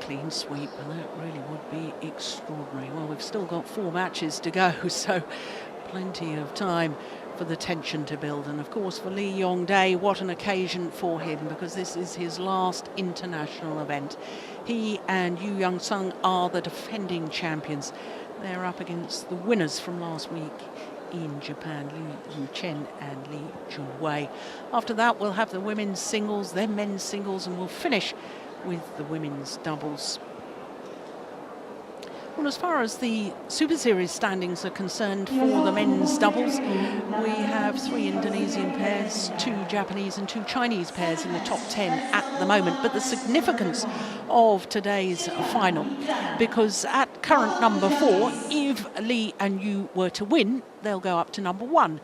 clean sweep, and that really would be extraordinary. Well, we've still got 4 matches to go, so plenty of time for the tension to build. And of course for Lee Yong Dae, what an occasion for him, because this is his last international event. He and Yu Young Sung are the defending champions. They're up against the winners from last week in Japan, Lee Yu Chen and Lee Junwei. After that we'll have the women's singles, then men's singles, and we'll finish with the women's doubles. Well, as far as the Super Series standings are concerned for the men's doubles, we have 3 Indonesian pairs, 2 Japanese and 2 Chinese pairs in the top 10 at the moment. But the significance of today's final, because at current number 4, if Lee and Yu were to win, they'll go up to number 1.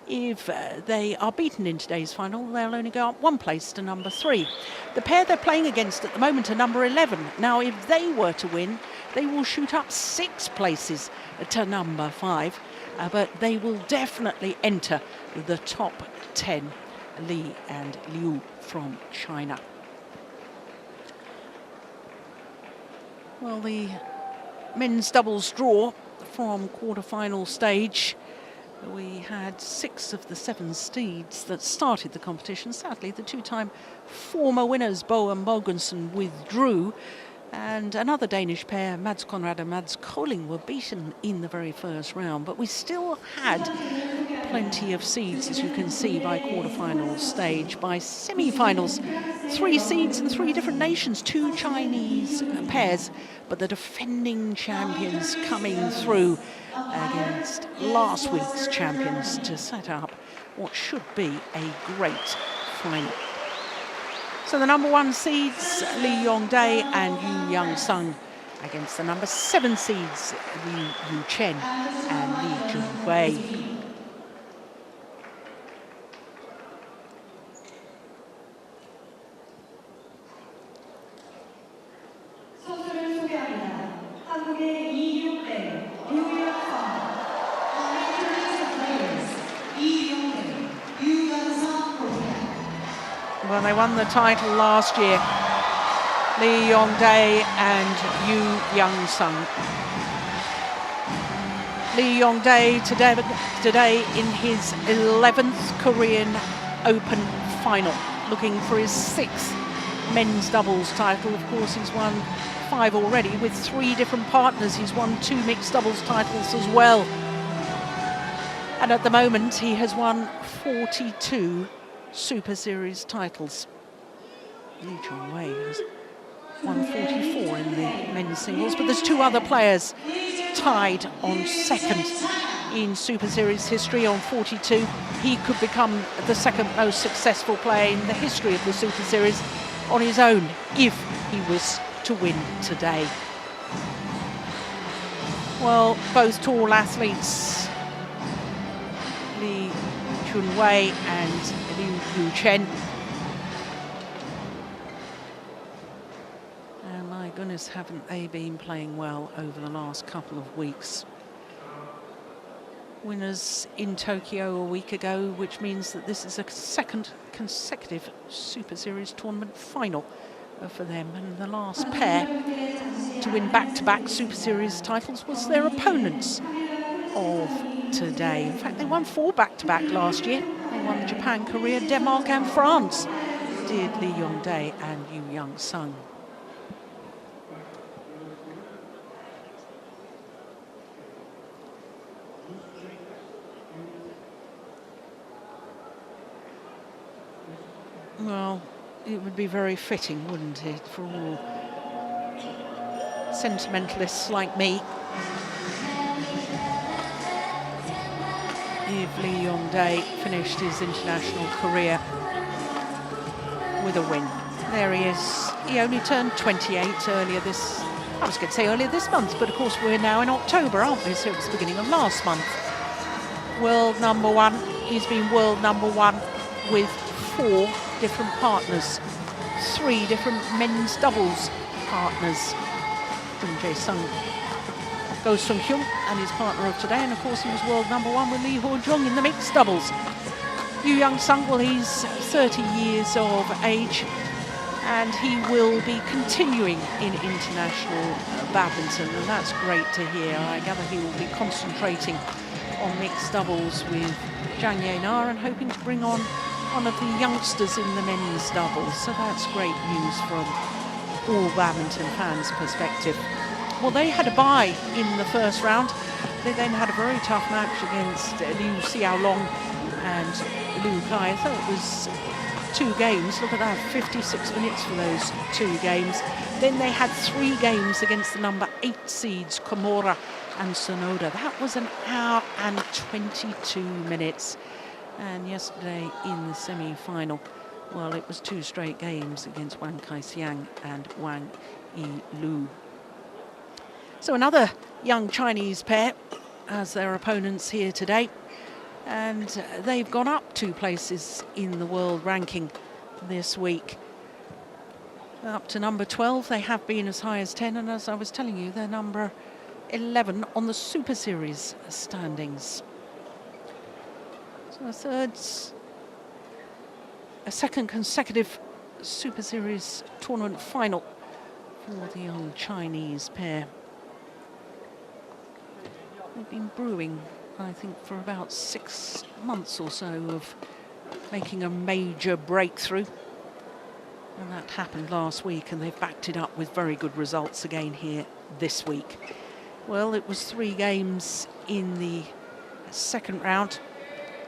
If they are beaten in today's final, they'll only go up 1 place to number 3. The pair they're playing against at the moment are number 11. Now, if they were to win, they will shoot up 6 places to number 5, but they will definitely enter the top 10, Lee and Liu from China. Well, the men's doubles draw from quarter-final stage. We had 6 of the 7 steeds that started the competition. Sadly, the 2-time former winners, Bo and Mogensen, withdrew. And another Danish pair, Mads Conrad and Mads Koling, were beaten in the very first round. But we still had plenty of seeds, as you can see, by quarter-final stage. By semi-finals, 3 seeds and 3 different nations, 2 Chinese pairs. But the defending champions coming through against last week's champions to set up what should be a great final. So the number 1 seeds, Lee Yong Dae and Yu Young Sung, against the number 7 seeds, Lee Yu Chen and Lee Junwei. Well, they won the title last year, Lee Yong Dae and Yu Young Sung. Lee Yong Dae today in his 11th Korean Open final, looking for his 6th men's doubles title. Of course, he's won 5 already with 3 different partners. He's won 2 mixed doubles titles as well. And at the moment, he has won 42 Super Series titles. Lee Junwei has won 44 in the men's singles, but there's 2 other players tied on 2nd in Super Series history on 42. He could become the 2nd most successful player in the history of the Super Series on his own if he was to win today. Well, both tall athletes, Lee Junwei and Lee Yu Chen. And my goodness, haven't they been playing well over the last couple of weeks. Winners in Tokyo a week ago, which means that this is a 2nd consecutive Super Series tournament final for them. And the last pair to win back-to-back Super Series titles was their opponents of today. In fact, they won 4 back-to-back last year. They won Japan, Korea, Denmark and France, did Lee Yong Dae and Yu Young Sung. Well, it would be very fitting, wouldn't it, for all sentimentalists like me, if Lee Yong Dae finished his international career with a win. There he is. He only turned 28 earlier this, I was going to say earlier this month, but of course we're now in October, aren't we? So it's the beginning of last month. World number 1. He's been world number 1 with 4 different partners, 3 different men's doubles partners. Jung Jae-sung, Go Sung-hyun and his partner of today, and of course he was world number 1 with Lee Ho-jung in the mixed doubles. Yu Young Sung, well, he's 30 years of age and he will be continuing in international badminton, and that's great to hear. I gather he will be concentrating on mixed doubles with Zhang Yana and hoping to bring on one of the youngsters in the men's doubles, so that's great news from all badminton fans' perspective. Well, they had a bye in the first round. They then had a very tough match against Liu Xiaolong and Liu Kai. I thought it was 2 games. Look at that, 56 minutes for those 2 games. Then they had 3 games against the number 8 seeds, Komura and Sonoda. That was 1 hour and 22 minutes. And yesterday in the semi-final, well, it was 2 straight games against Wang Kaixiang and Wang Yilu. So another young Chinese pair as their opponents here today. And they've gone up 2 places in the world ranking this week. Up to number 12, they have been as high as 10, and as I was telling you, they're number 11 on the Super Series standings. So a second consecutive Super Series tournament final for the young Chinese pair. They've been brewing, I think, for about 6 months or so of making a major breakthrough. And that happened last week, and they've backed it up with very good results again here this week. Well, it was 3 games in the second round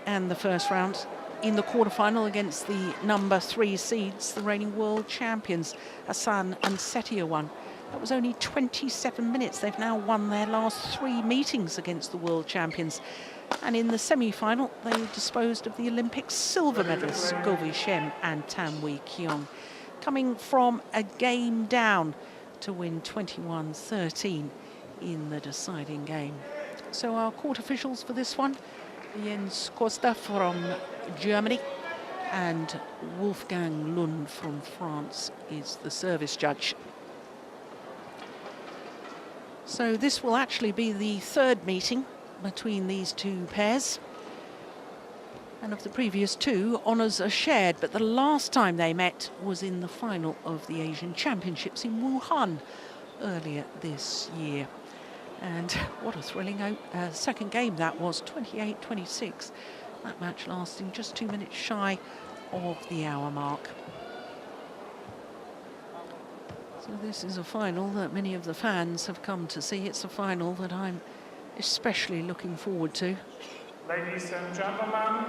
and the first round. In the quarterfinal against the number 3 seeds, the reigning world champions, Hassan and Setiawan. That was only 27 minutes. They've now won their last 3 meetings against the world champions. And in the semi-final, they disposed of the Olympic silver medalists, Govi Shem and Tan Wee Kyung, coming from a game down to win 21-13 in the deciding game. So our court officials for this one, Jens Costa from Germany and Wolfgang Lund from France is the service judge. So this will actually be the 3rd meeting between these 2 pairs. And of the previous 2, honours are shared, but the last time they met was in the final of the Asian Championships in Wuhan earlier this year. And what a thrilling second game that was, 28-26. That match lasting just 2 minutes shy of the hour mark. So this is a final that many of the fans have come to see. It's a final that I'm especially looking forward to. Ladies and gentlemen,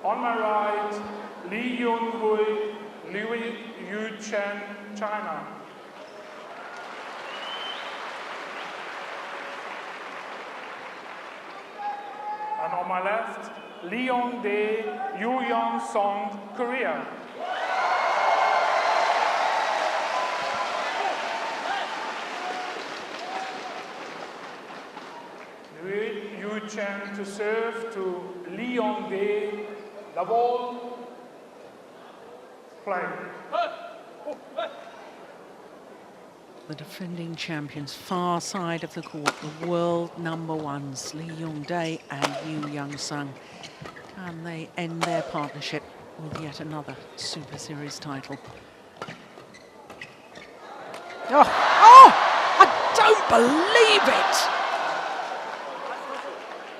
on my right, Lee Yong Dae, Lee Yong Dae, China. And on my left, Lee Yong Dae, Yoo Young Song, Korea. Lee Yong Dae to serve to Lee Yong Dae, the ball, play. The defending champions, far side of the court, the world number 1s, Lee Yong Dae and Yoo Young Sung. And they end their partnership with yet another Super Series title. Oh, I don't believe it!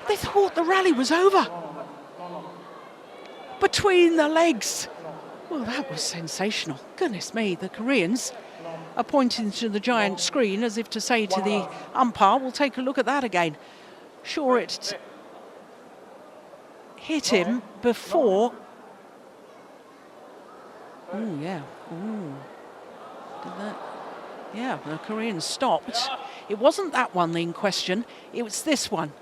They thought the rally was over. Between the legs. Well, that was sensational. Goodness me, the Koreans are pointing to the giant screen as if to say to the umpire, we'll take a look at that again. Sure, it hit him before. Oh, yeah. Ooh. Did that? Yeah, the Koreans stopped. It wasn't that one in question. It was this one.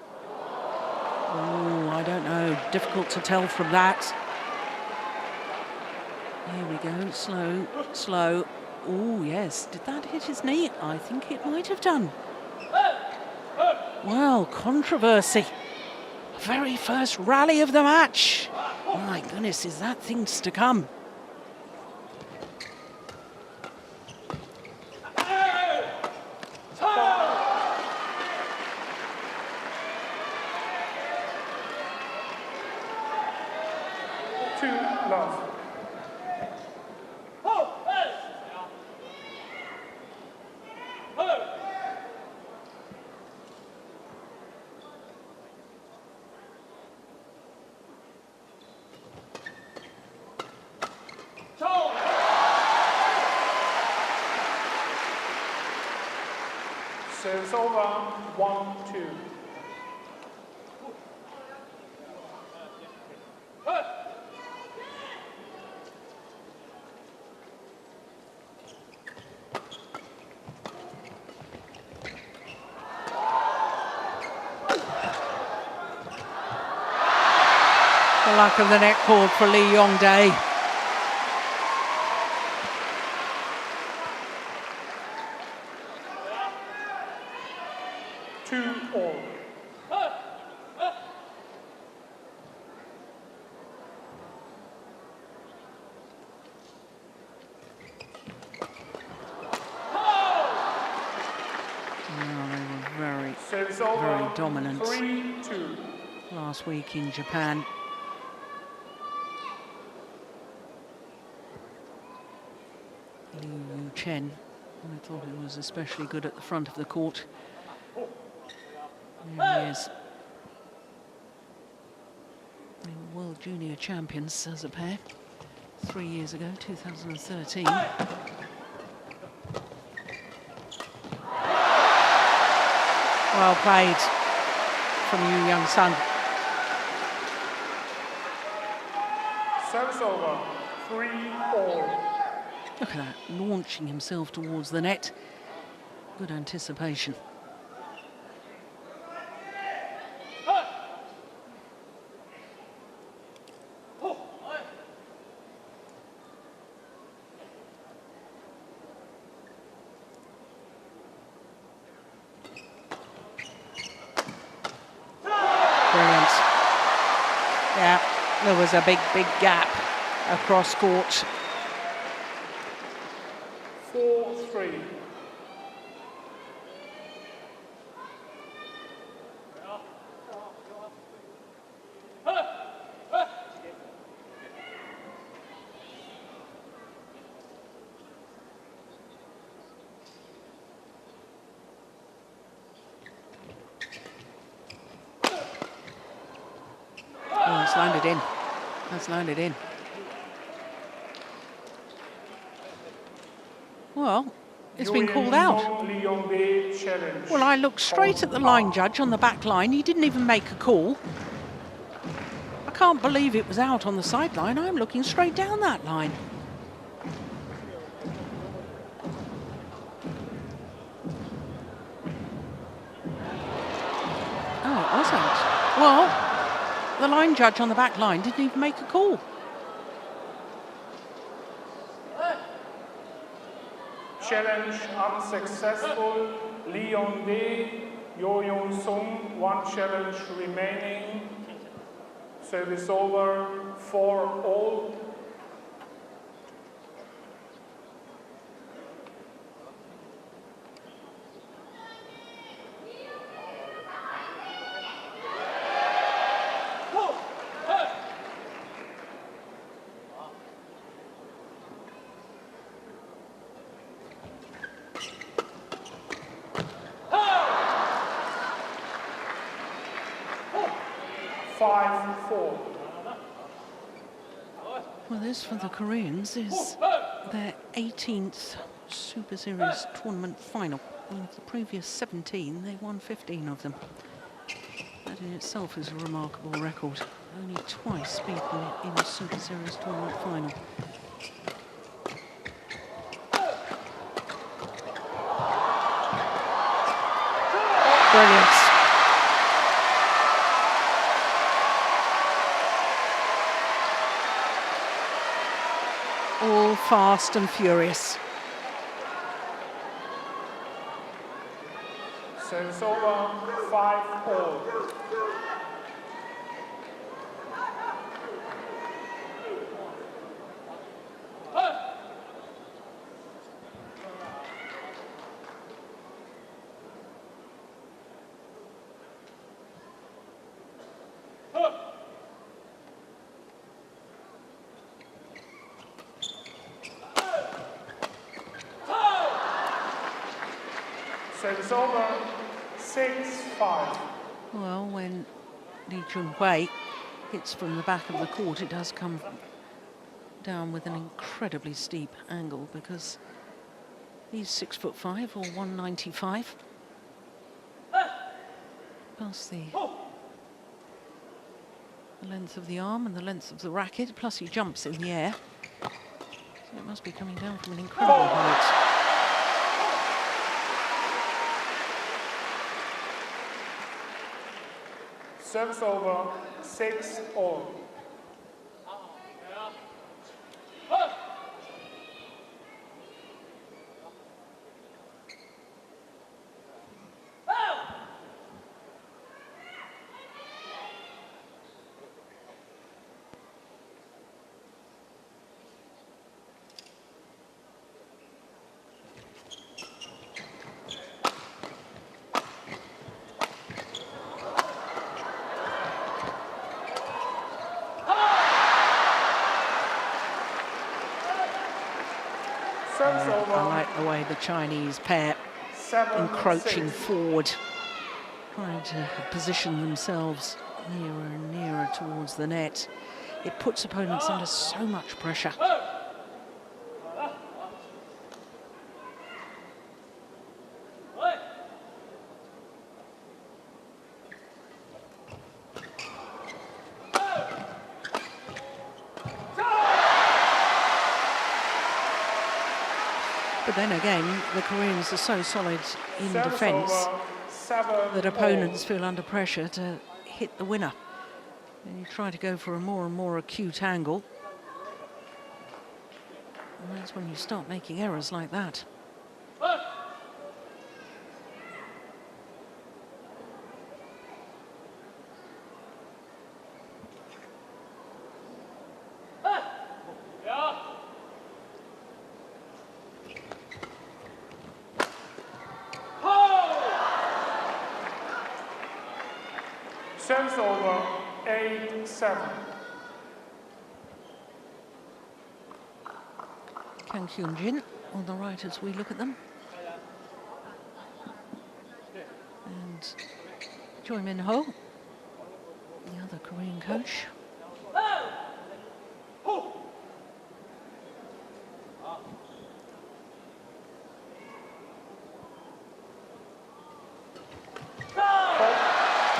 Oh, I don't know. Difficult to tell from that. Here we go. Slow, slow. Oh, yes. Did that hit his knee? I think it might have done. Well, controversy. Very first rally of the match. Oh, my goodness, is that things to come? Service over, 1-2. The luck of the net cord for Lee Yong Dae. Very dominant 3-2. last week in Japan. Lee Yong Dae, I thought he was especially good at the front of the court. There he is. They were World Junior Champions as a pair 3 years ago, 2013. Well played from Yu Young Sun. Service over, 3-4. Look at that, launching himself towards the net. Good anticipation. Brilliant. Yeah, there was a big gap across court. 4-3. Oh, it's landed in. That's landed in. Well, it's been called out. Lee Yong Dae challenge. Well, I looked straight at the line judge on the back line. He didn't even make a call. I can't believe it was out on the sideline. I'm looking straight down that line. Oh, it wasn't. Well, the line judge on the back line didn't even make a call. Challenge unsuccessful. Lee Yong Dae, Yo Young Sung, 1 challenge remaining. Service over, 4-all. Well, this for the Koreans is their 18th Super Series tournament final. And of the previous 17, they won 15 of them. That in itself is a remarkable record. Only twice beaten in a Super Series tournament final. Brilliant. All fast and furious. Service over, 5-all. Service over, 6-5. Well, when Lee Yong Dae hits from the back of the court, it does come down with an incredibly steep angle because he's 6'5" or 195. Past the length of the arm and the length of the racket, plus he jumps in the air. So it must be coming down from an incredible height. Service over, 6-all. I like the way the Chinese pair encroaching forward, trying to position themselves nearer and nearer towards the net. It puts opponents under so much pressure. But then again, the Koreans are so solid in defence that opponents feel under pressure to hit the winner. And you try to go for a more and more acute angle. And that's when you start making errors like that. Service over, 8-7. Kang Hyun-jin on the right as we look at them. And Choi Min-ho, the other Korean coach.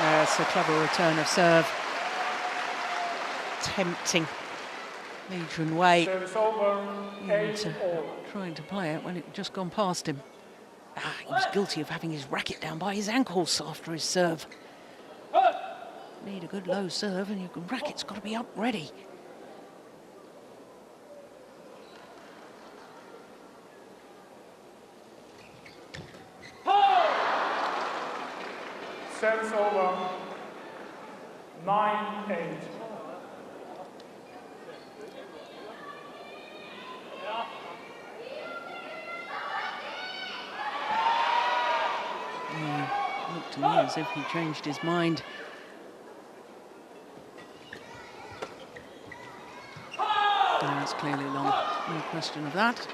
That's a clever return of serve. Tempting Lee Yong Dae into trying to play it when it had just gone past him. He was guilty of having his racket down by his ankles after his serve. Need a good low serve and your racket's got to be up ready. Service over, 9-8. Looked to me as if he changed his mind. That's clearly long, no question of that.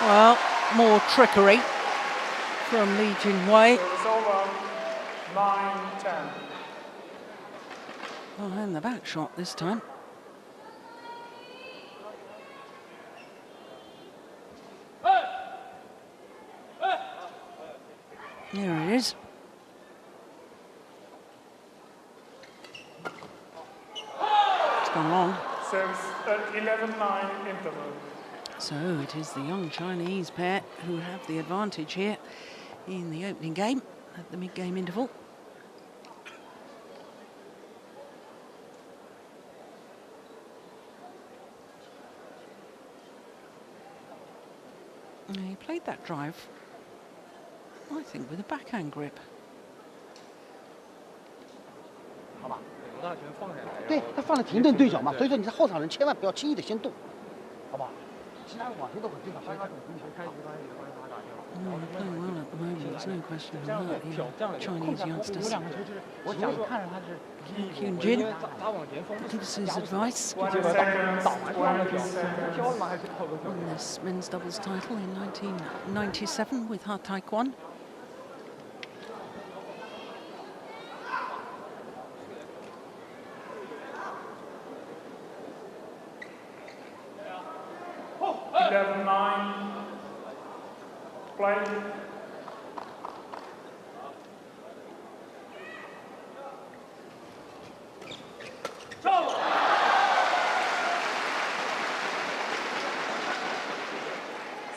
Well, more trickery from Lee Yong Dae. It's over, 9-10. Oh, and the back shot this time. There it is. It's gone long. Service at 11-9 interval. So it is the young Chinese pair who have the advantage here in the opening game at the mid-game interval. And he played that drive, I think, with a backhand grip. 对他放了停顿对角嘛，所以说你在后场人千万不要轻易的先动，好不好？其他人往前都很正常，所以他playing well at the moment, there's no question about that. The Chinese youngsters. Hyun Jin gives his advice 20 seconds, 20 seconds. on this men's doubles title in 1997 with Ha Taekwon. Play.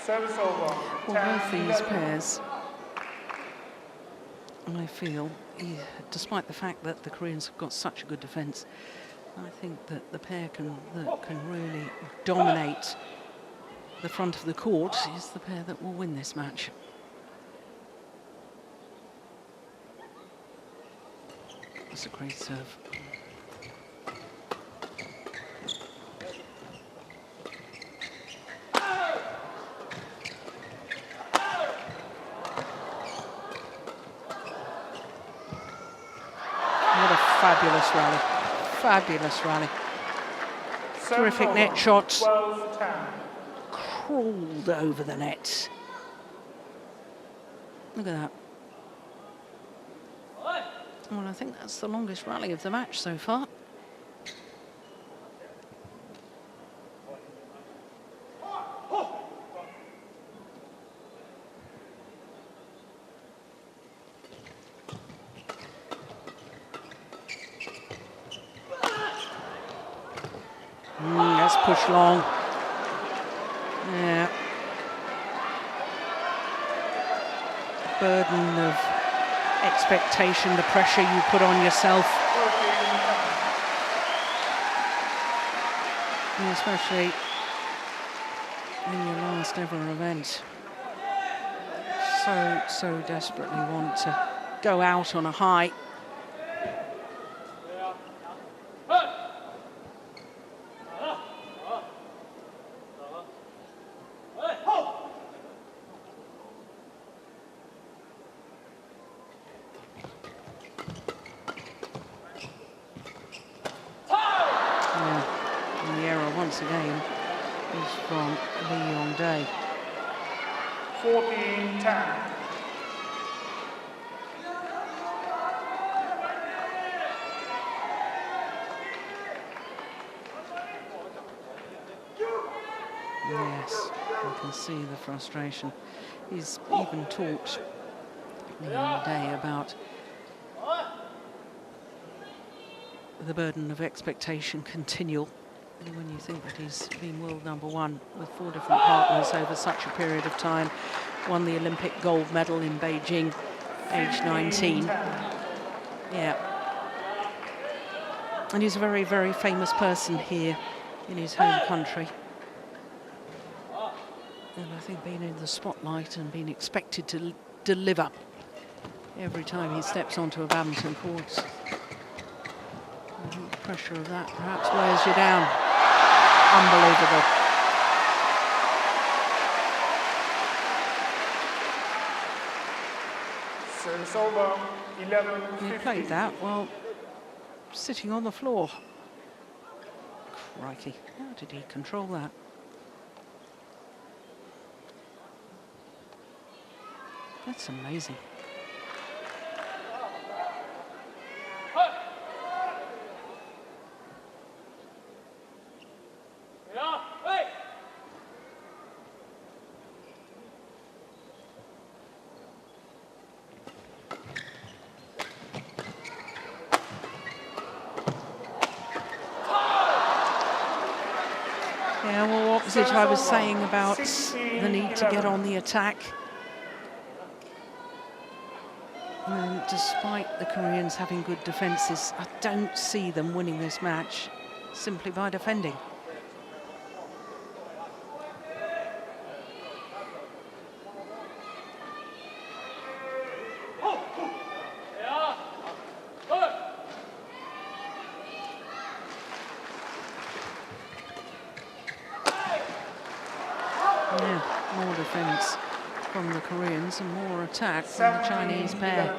Service over. Well, both these pairs, I feel, despite the fact that the Koreans have got such a good defence, I think that the pair that can really dominate the front of the court is the pair that will win this match. That's a great serve. What a fabulous rally. Fabulous rally. Terrific net shots. 12-10. Crawled over the net. Look at that. Well, I think that's the longest rally of the match so far. That's pushed long. Yeah. Burden of expectation, the pressure you put on yourself. And especially in your last ever event. So desperately want to go out on a high. Once again is from Lee Yong Dae. 14-10. Yes, you can see the frustration. He's even talked, Lee Yong Dae, about the burden of expectation continual. And when you think that he's been world #1 with 4 different partners over such a period of time, won the Olympic gold medal in Beijing, age 19. Yeah. And he's a very, very famous person here in his home country. And I think being in the spotlight and being expected to deliver every time he steps onto a badminton court, I think the pressure of that perhaps wears you down. Unbelievable. Service over. 11-50. He played that while sitting on the floor. Crikey, how did he control that? That's amazing. Yeah, well, opposite I was saying about the need to get on the attack. And despite the Koreans having good defences, I don't see them winning this match simply by defending. defence from the Koreans and more attack from the Chinese pair.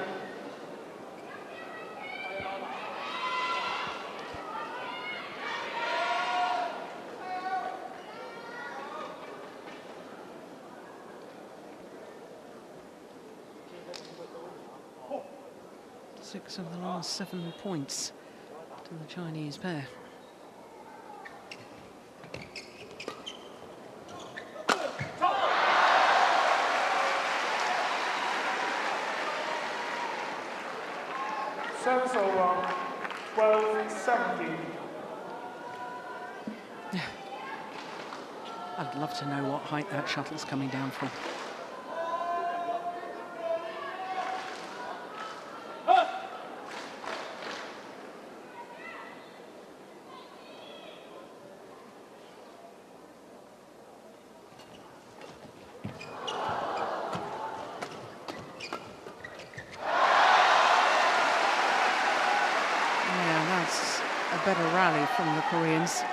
Six of the last 7 points to the Chinese pair. Service over, 12-17. Yeah. I'd love to know what height that shuttle's coming down from. Better rally from the Koreans.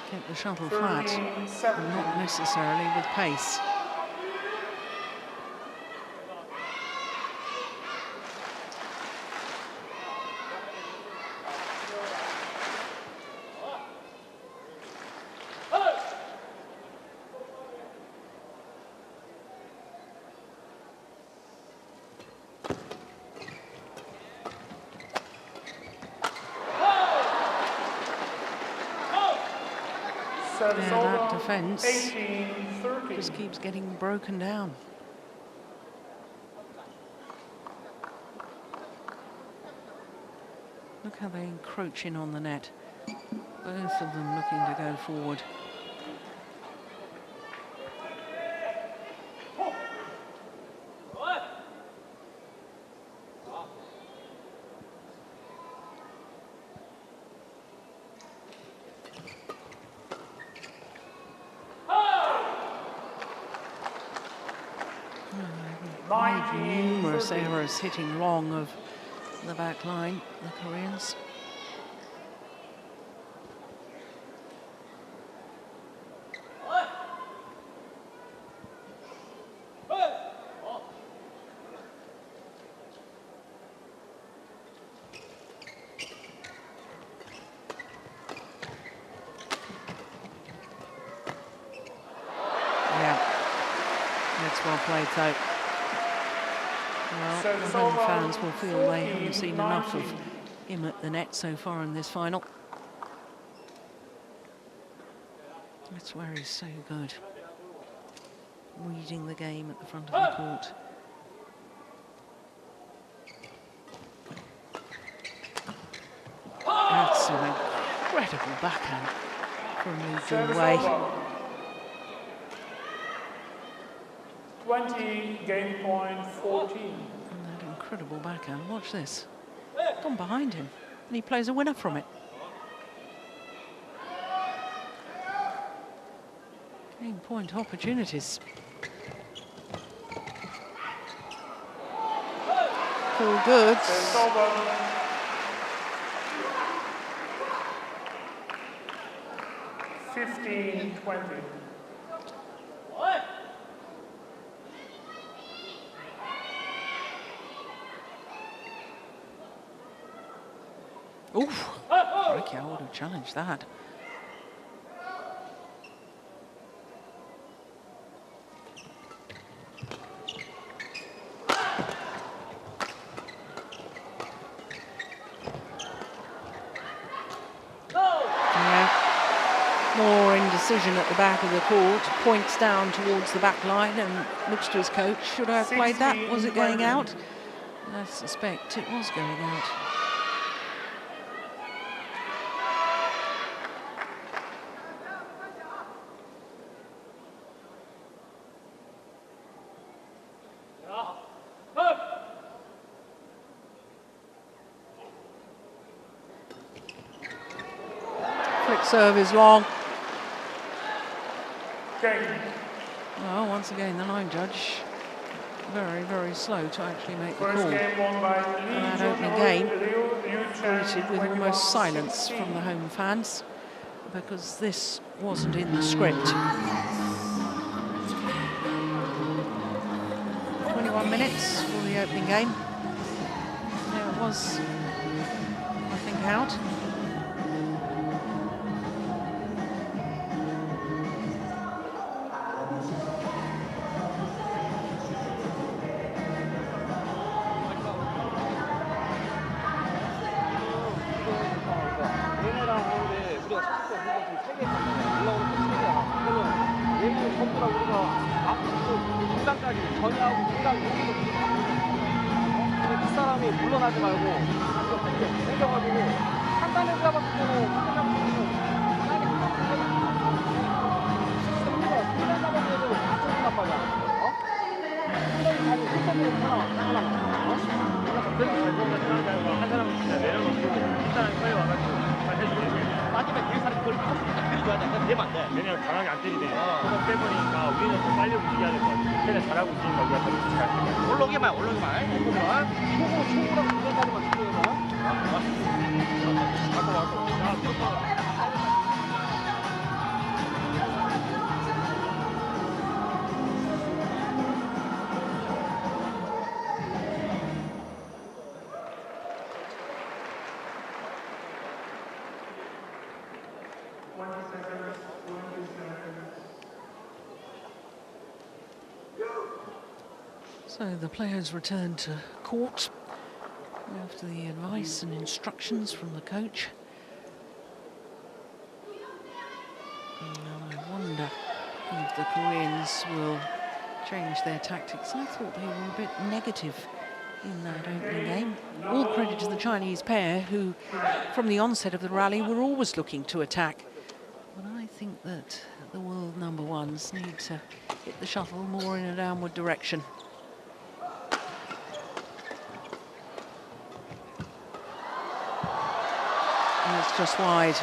Kept the shuttle flat, and not necessarily with pace. Yeah, that defence just keeps getting broken down. Look how they encroach in on the net. Both of them looking to go forward. Numerous errors hitting long of the back line, the Koreans. Yeah, that's well played though. Well, the home fans will feel they haven't seen enough of him at the net so far in this final. That's where he's so good. Reading the game at the front of the court. That's an incredible backhand from Lee Yong Dae. 20, game point 14. And that incredible backhand, watch this. Gone behind him, and he plays a winner from it. Game point opportunities. All good. It's over. 15-20. Oof, crikey, I would have challenged that. Yeah, more indecision at the back of the court, points down towards the back line and looks to his coach. Should I have played that? Was it going out? I suspect it was going out. Flick serve is long. Well, once again, the line judge very, very slow to actually make the call. And that opening game greeted with almost silence from the home fans because this wasn't in the script. of minutes for the opening game. There it was, I think, out. 사람이 물러나지 말고 생겨가지고 한 단을 잡았을 때는 만약에 두단 잡았는데도 맞춰준단 말이야. 어? 상당히 많이 실전으로 한 사람 진짜 내려놓고 한 사람이 빨리 와가지고 잘 해주고 마지막에 뒤에 사람이 그걸 때려줘야 돼. 그냥 되면 안 돼. 왜냐면 강하게 안 때리대. 그거 빼버리니까 우리는 좀 빨리 움직여야 될 것 같아. 걔네 잘하고 있으니까 우리가 더 같이 갈 거야. 올라오기만 올라오기만 초고랑 두단까지만 집중해봐. So the players return to court after the advice and instructions from the coach. And I wonder if the Koreans will change their tactics. I thought they were a bit negative in that opening game. All credit to the Chinese pair who, from the onset of the rally, were always looking to attack. But I think that the world number ones need to hit the shuttle more in a downward direction. And it's just wide.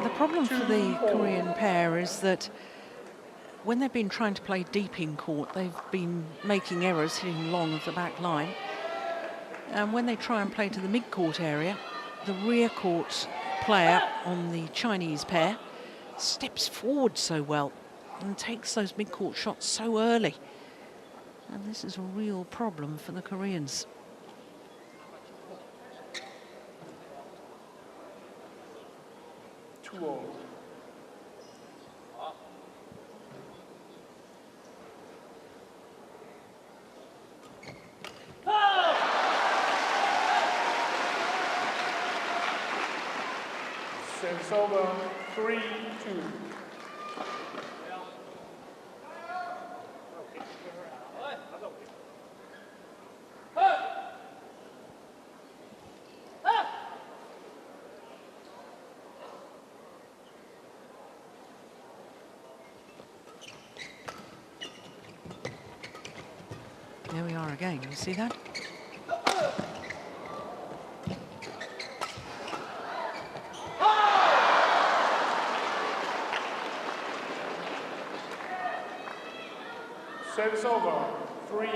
The problem for the Korean pair is that when they've been trying to play deep in court, they've been making errors, hitting long of the back line. And when they try and play to the mid-court area, the rear court player on the Chinese pair steps forward so well and takes those mid-court shots so early. And this is a real problem for the Koreans. Service over 3-2. There we are again, you see that? Service over 3-4.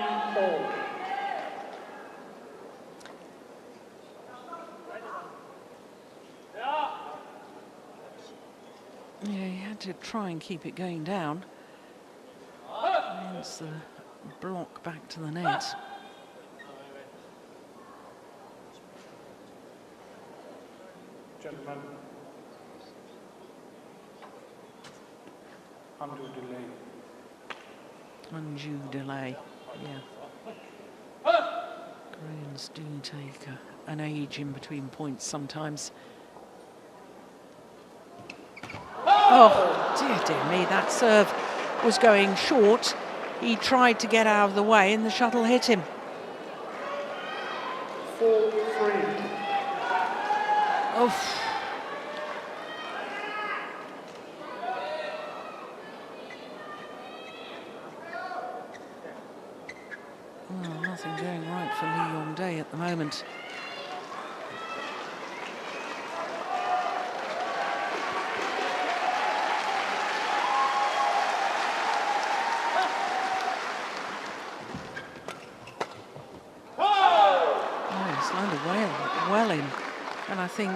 Yeah, he had had to try and keep it going down. Hence the block back to the net. Gentlemen, undue delay. Undue delay, yeah. Koreans do take an age in between points sometimes. Oh, dear me, that serve was going short. He tried to get out of the way and the shuttle hit him. 4-3. Oh. Well, nothing going right for Lee Yong Dae at the moment. Well in, and I think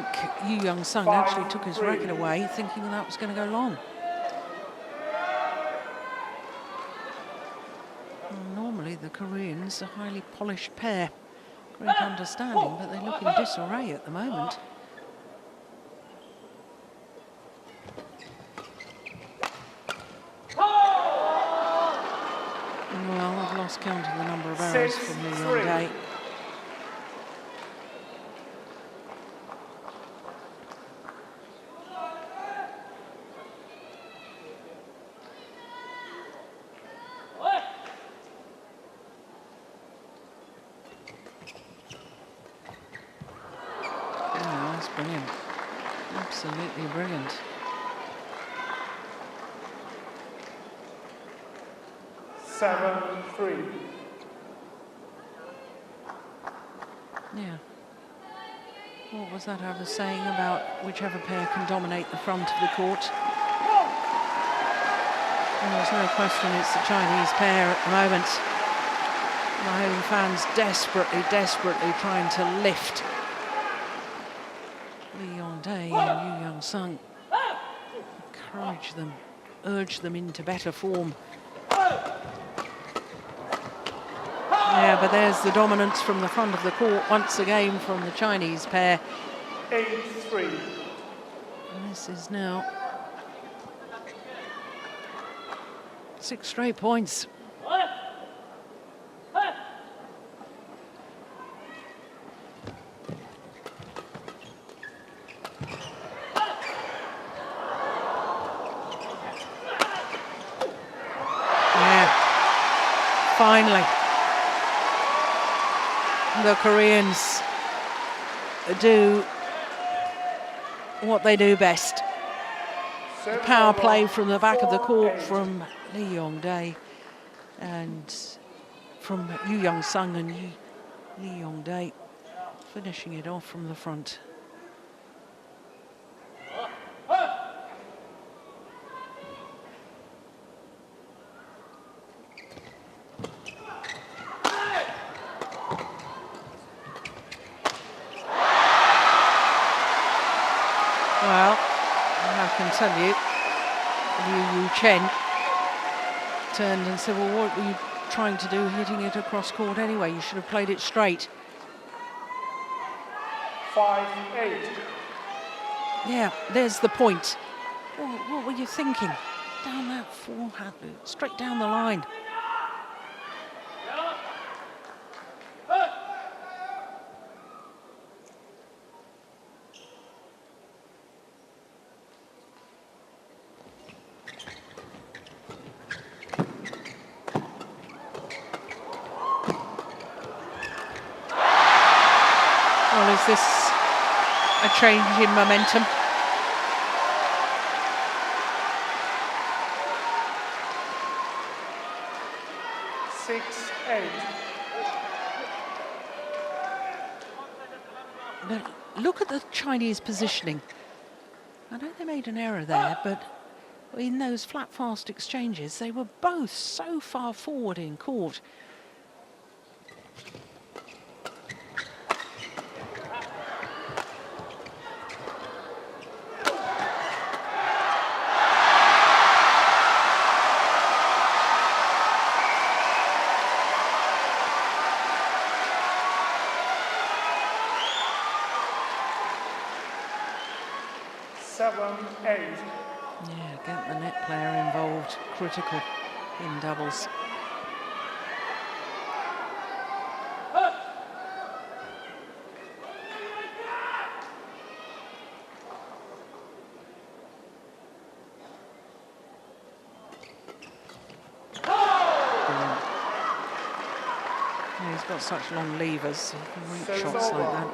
Yu Young-sung actually took his racket away thinking that was going to go long. Well, normally the Koreans, a highly polished pair, great understanding, but they look in disarray at the moment. Well, I've lost count of the number of errors from Lee Yong Dae. Brilliant, absolutely brilliant. Yeah. What was that I was saying about whichever pair can dominate the front of the court? And there's no question it's the Chinese pair at the moment. The home fans desperately trying to lift Lee Yong Dae and Yu Young-sung, encourage them, urge them into better form. Yeah, but there's the dominance from the front of the court once again from the Chinese pair. 8-3. And this is now 6 straight points. Finally, the Koreans do what they do best. The power play from the back of the court from Lee Yong Dae and from Yu Young-sung and Lee Yong Dae finishing it off from the front. Well, I can tell you, Liu Chen turned and said, well, what were you trying to do hitting it across court anyway? You should have played it straight. 5-8. Yeah, there's the point. What were you thinking? Down that forehand, straight down the line. Well, is this a change in momentum? But look at the Chinese positioning. I know they made an error there, but in those flat, fast exchanges, they were both so far forward in court. 7-8. Yeah, get the net player involved. Critical in doubles. Yeah, he's got such long levers, he can reach Service shots like over. that.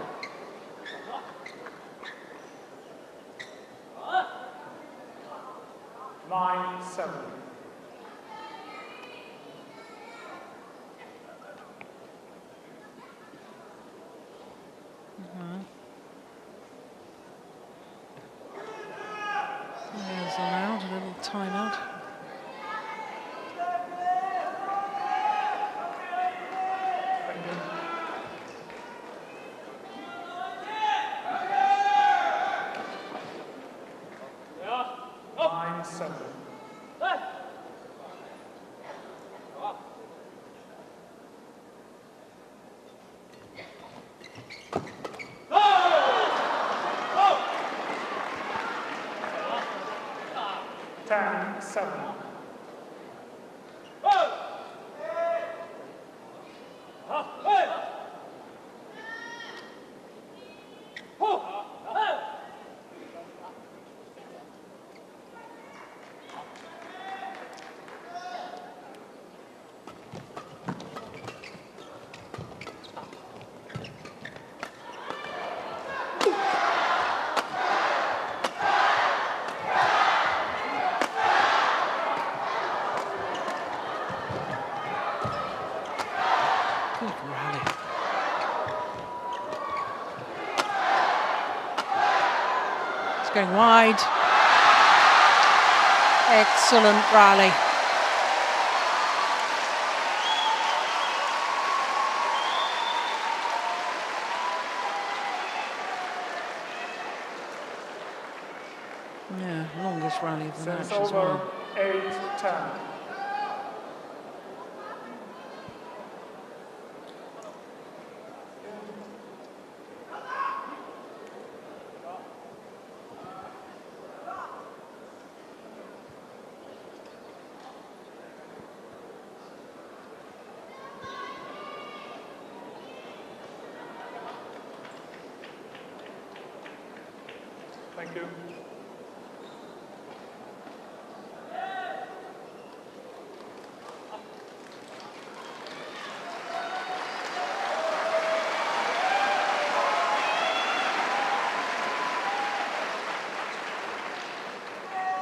9-7. There's allowed a little timeout. Thank you. Nine, 7. Ten, 7. Good rally. It's going wide. Excellent rally. Yeah, longest rally of the match Service as over. well. 8-10. Thank you.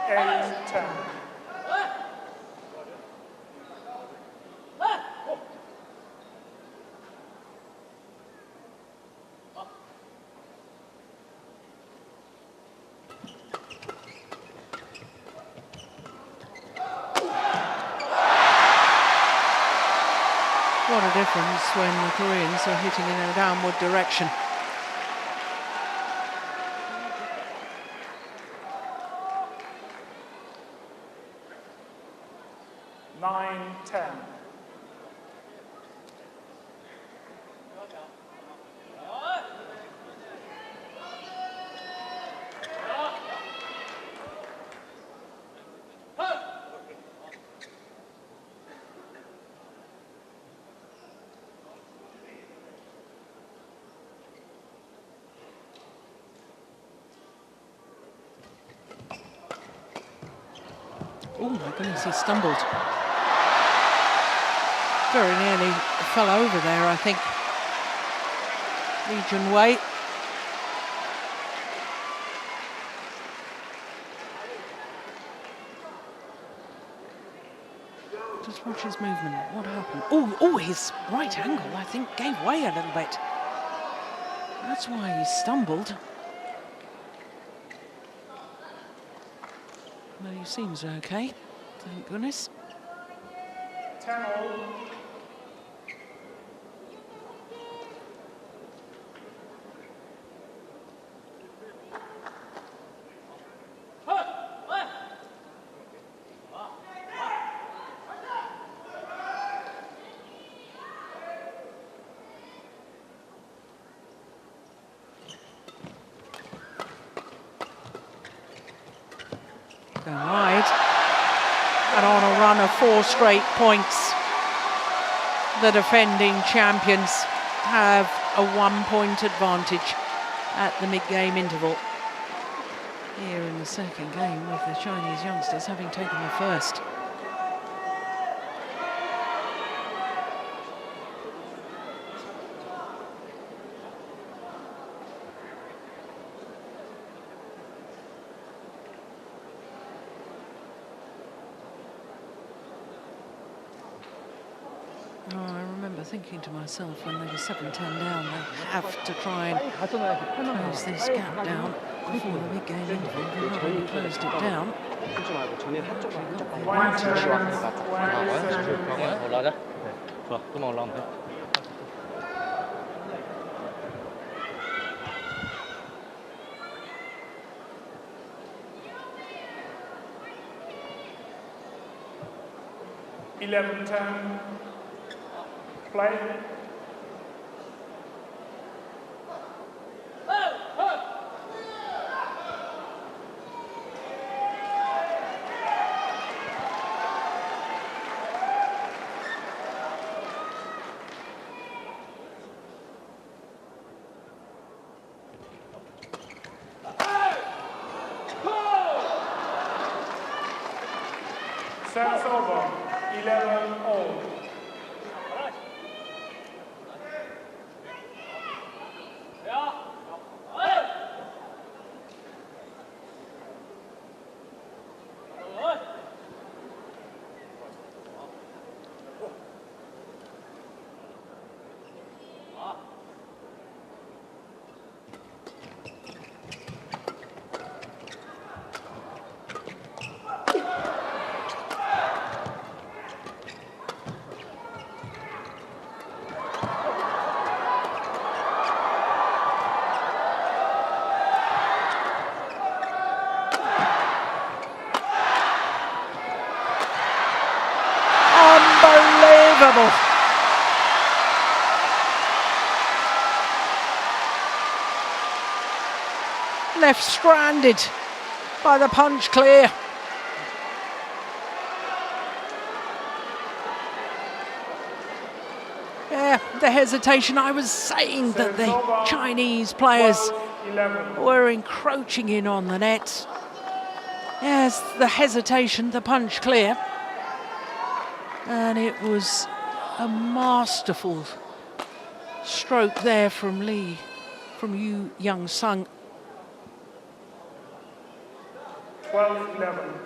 Eight, 10. What a difference when the Koreans are hitting in a downward direction. Nine, 10. Oh my goodness, he stumbled. Very nearly fell over there, I think. Lee Yong Dae. Just watch his movement. What happened? Oh, his right ankle, I think, gave way a little bit. That's why he stumbled. But he seems okay, thank goodness. 10 all. Going wide. And on a run of 4 straight points, the defending champions have a 1-point advantage at the mid-game interval. Here in the second game, with the Chinese youngsters having taken the first. Oh, I remember thinking to myself when they were 7-10 down, they have to try and close this gap down before the mid-game interval. They've not really closed it down. 올라가자. 좋아, 좀만 올라가면 돼. Play. Service over. 11-all. Unbelievable. Left stranded by the punch clear. Yeah, the hesitation. I was saying that the Chinese players were encroaching in on the net. Yes, the hesitation, the punch clear. And it was a masterful stroke there from Lee, from Lee Yong Dae. 12-11.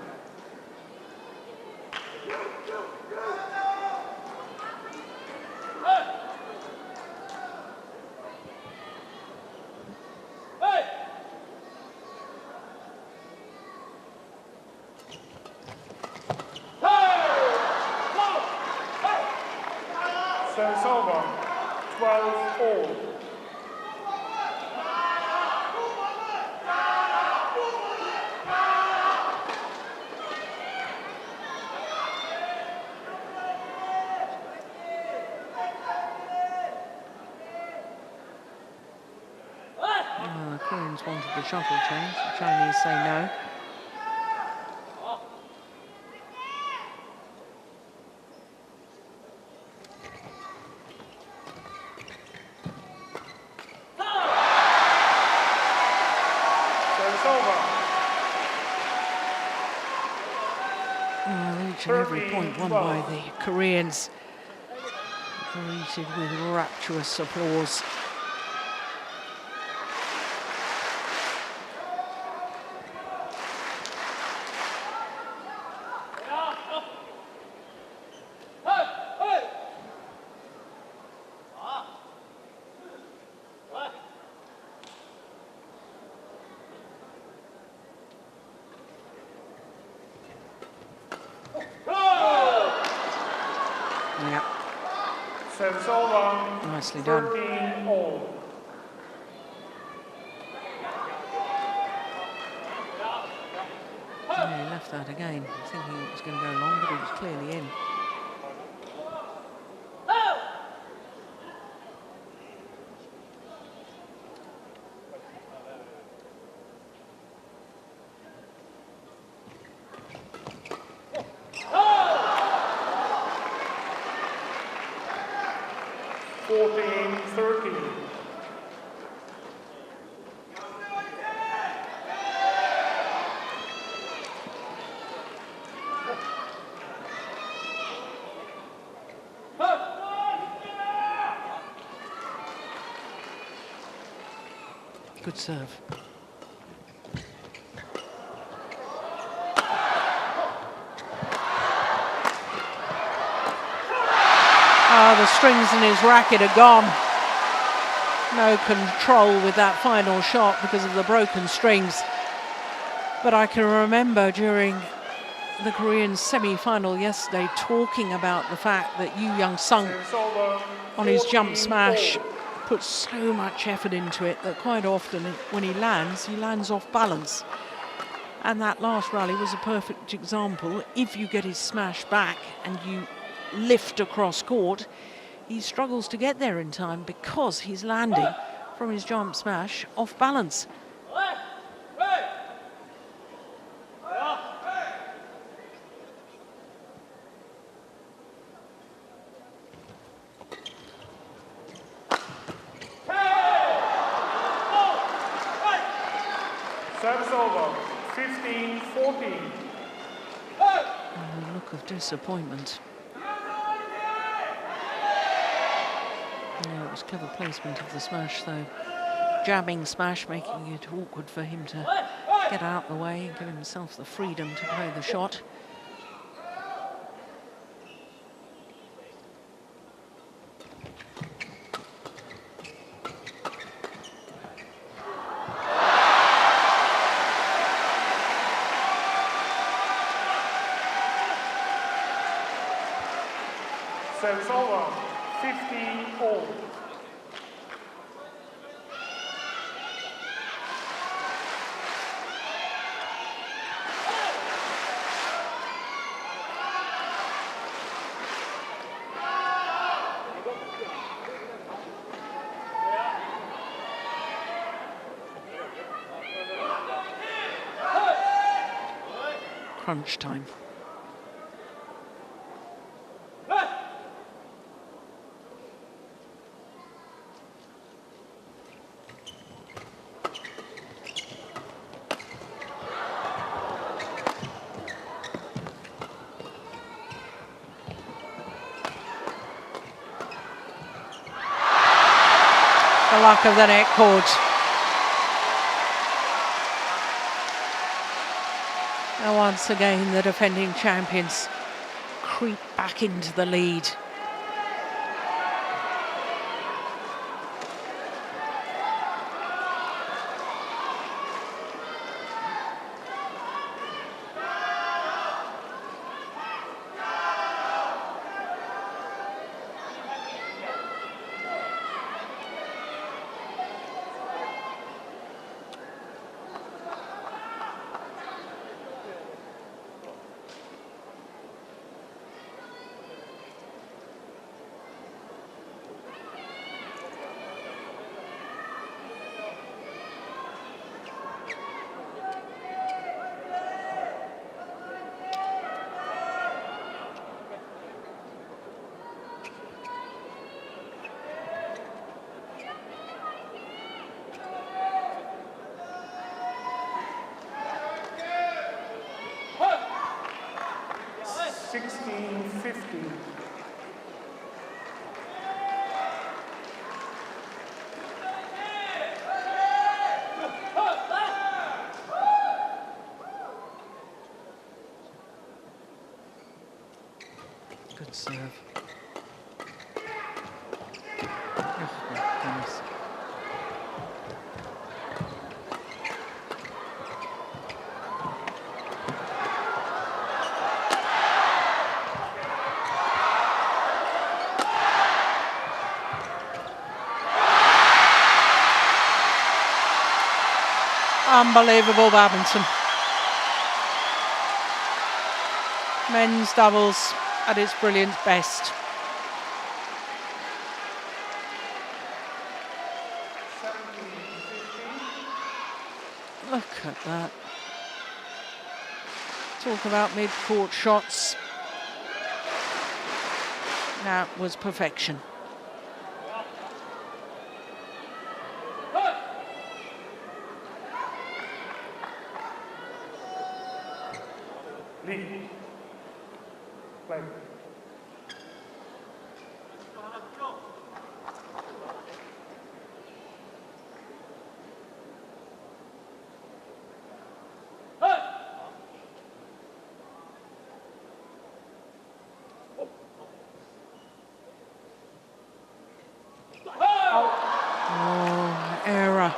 Service over. 12-all. The Koreans wanted the shuttle change. The Chinese say no. Service over. Each and every point won by the Koreans, greeted with rapturous applause. Yeah, Service over. nicely done. 13-all. Yeah, he left that again, thinking it was going to go long, but it was clearly in. 15-13. Good serve. The strings in his racket are gone. No control with that final shot because of the broken strings. But I can remember during the Korean semi-final yesterday talking about the fact that Yu Young-sung on his jump smash puts so much effort into it that quite often when he lands off balance. And that last rally was a perfect example. If you get his smash back and you lift across court, he struggles to get there in time because he's landing from his jump smash off balance. Service over, 15-14. A look of disappointment. Yeah, it was clever placement of the smash, though. Jabbing smash, making it awkward for him to get out the way and give himself the freedom to play the shot. Service over, 15-all. Crunch time. The luck of the net cord. And once again, the defending champions creep back into the lead. Good serve. Oh, my goodness. Unbelievable badminton. Men's doubles at its brilliant best. Look at that. Talk about mid-court shots. That was perfection. Lee. Play. Oh, error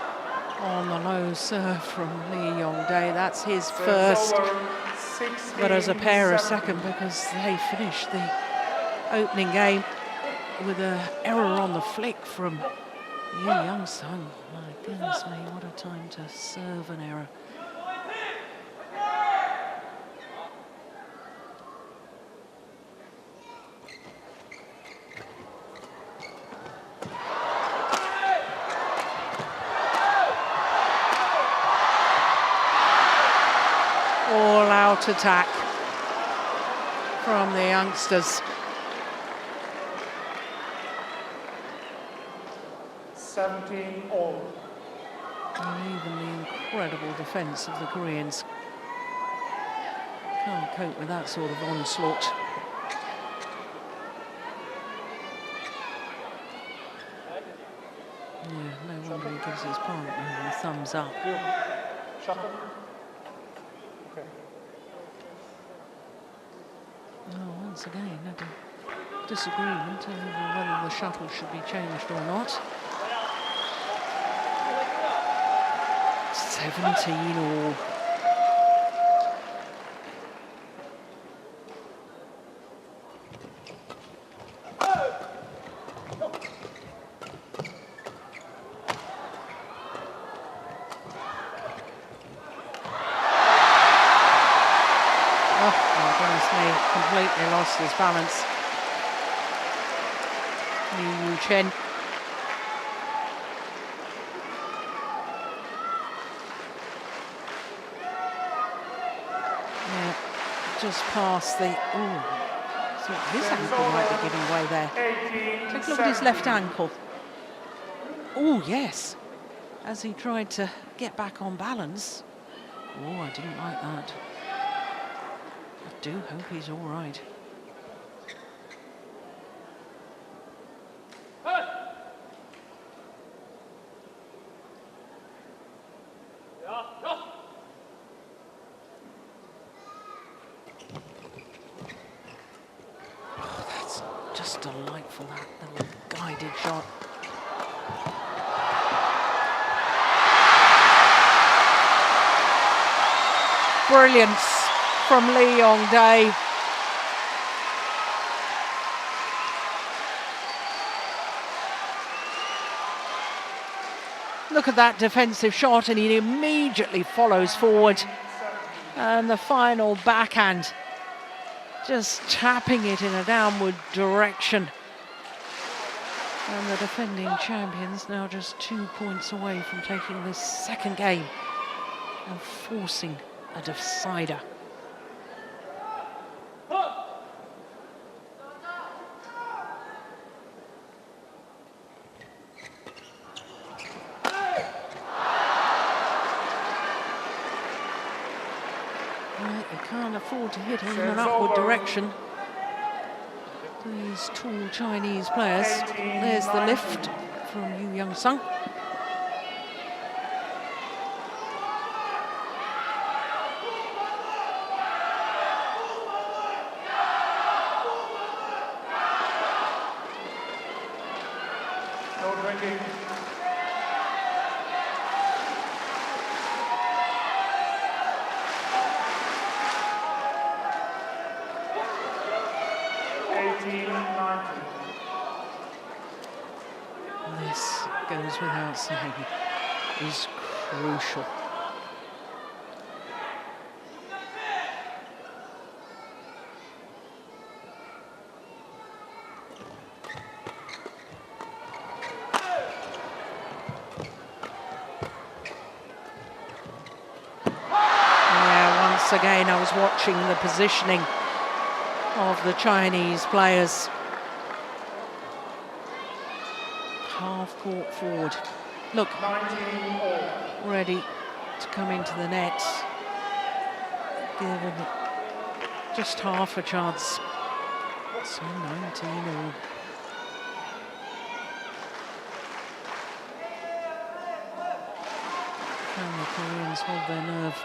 on the low serve from Lee Yong Dae. That's his first, but as a pair, a second, because they finished the opening game with an error on the flick from Lee Young Sung. My goodness me, what a time to serve an error. All-out attack from the youngsters. 17 all. And even the incredible defence of the Koreans can't cope with that sort of onslaught. Yeah, no wonder he gives his partner the thumbs up. Shuffle. Okay. Oh, once again, a disagreement over whether the shuttle should be changed or not. 17 all. Completely lost his balance. Yu Chen. Yeah, just past the. Ooh, so his ankle might be giving way there. Take a look at his left ankle. Oh yes, as he tried to get back on balance. Oh, I didn't like that. I do hope he's all right. Oh, that's just delightful, that little guided shot. Brilliance from Lee Yong Dae. Look at that defensive shot, and he immediately follows forward. And the final backhand, just tapping it in a downward direction. And the defending champions now just 2 points away from taking this second game and forcing a decider. You can't afford to hit him in an upward direction. These tall Chinese players. There's the lift from Yu Young Sung. No drinking. This goes without saying, is crucial. Yeah, once again I was watching the positioning of the Chinese players. Half court forward. Look, ready to come into the net. Given Just half a chance. So 19 all. Can the Koreans hold their nerve?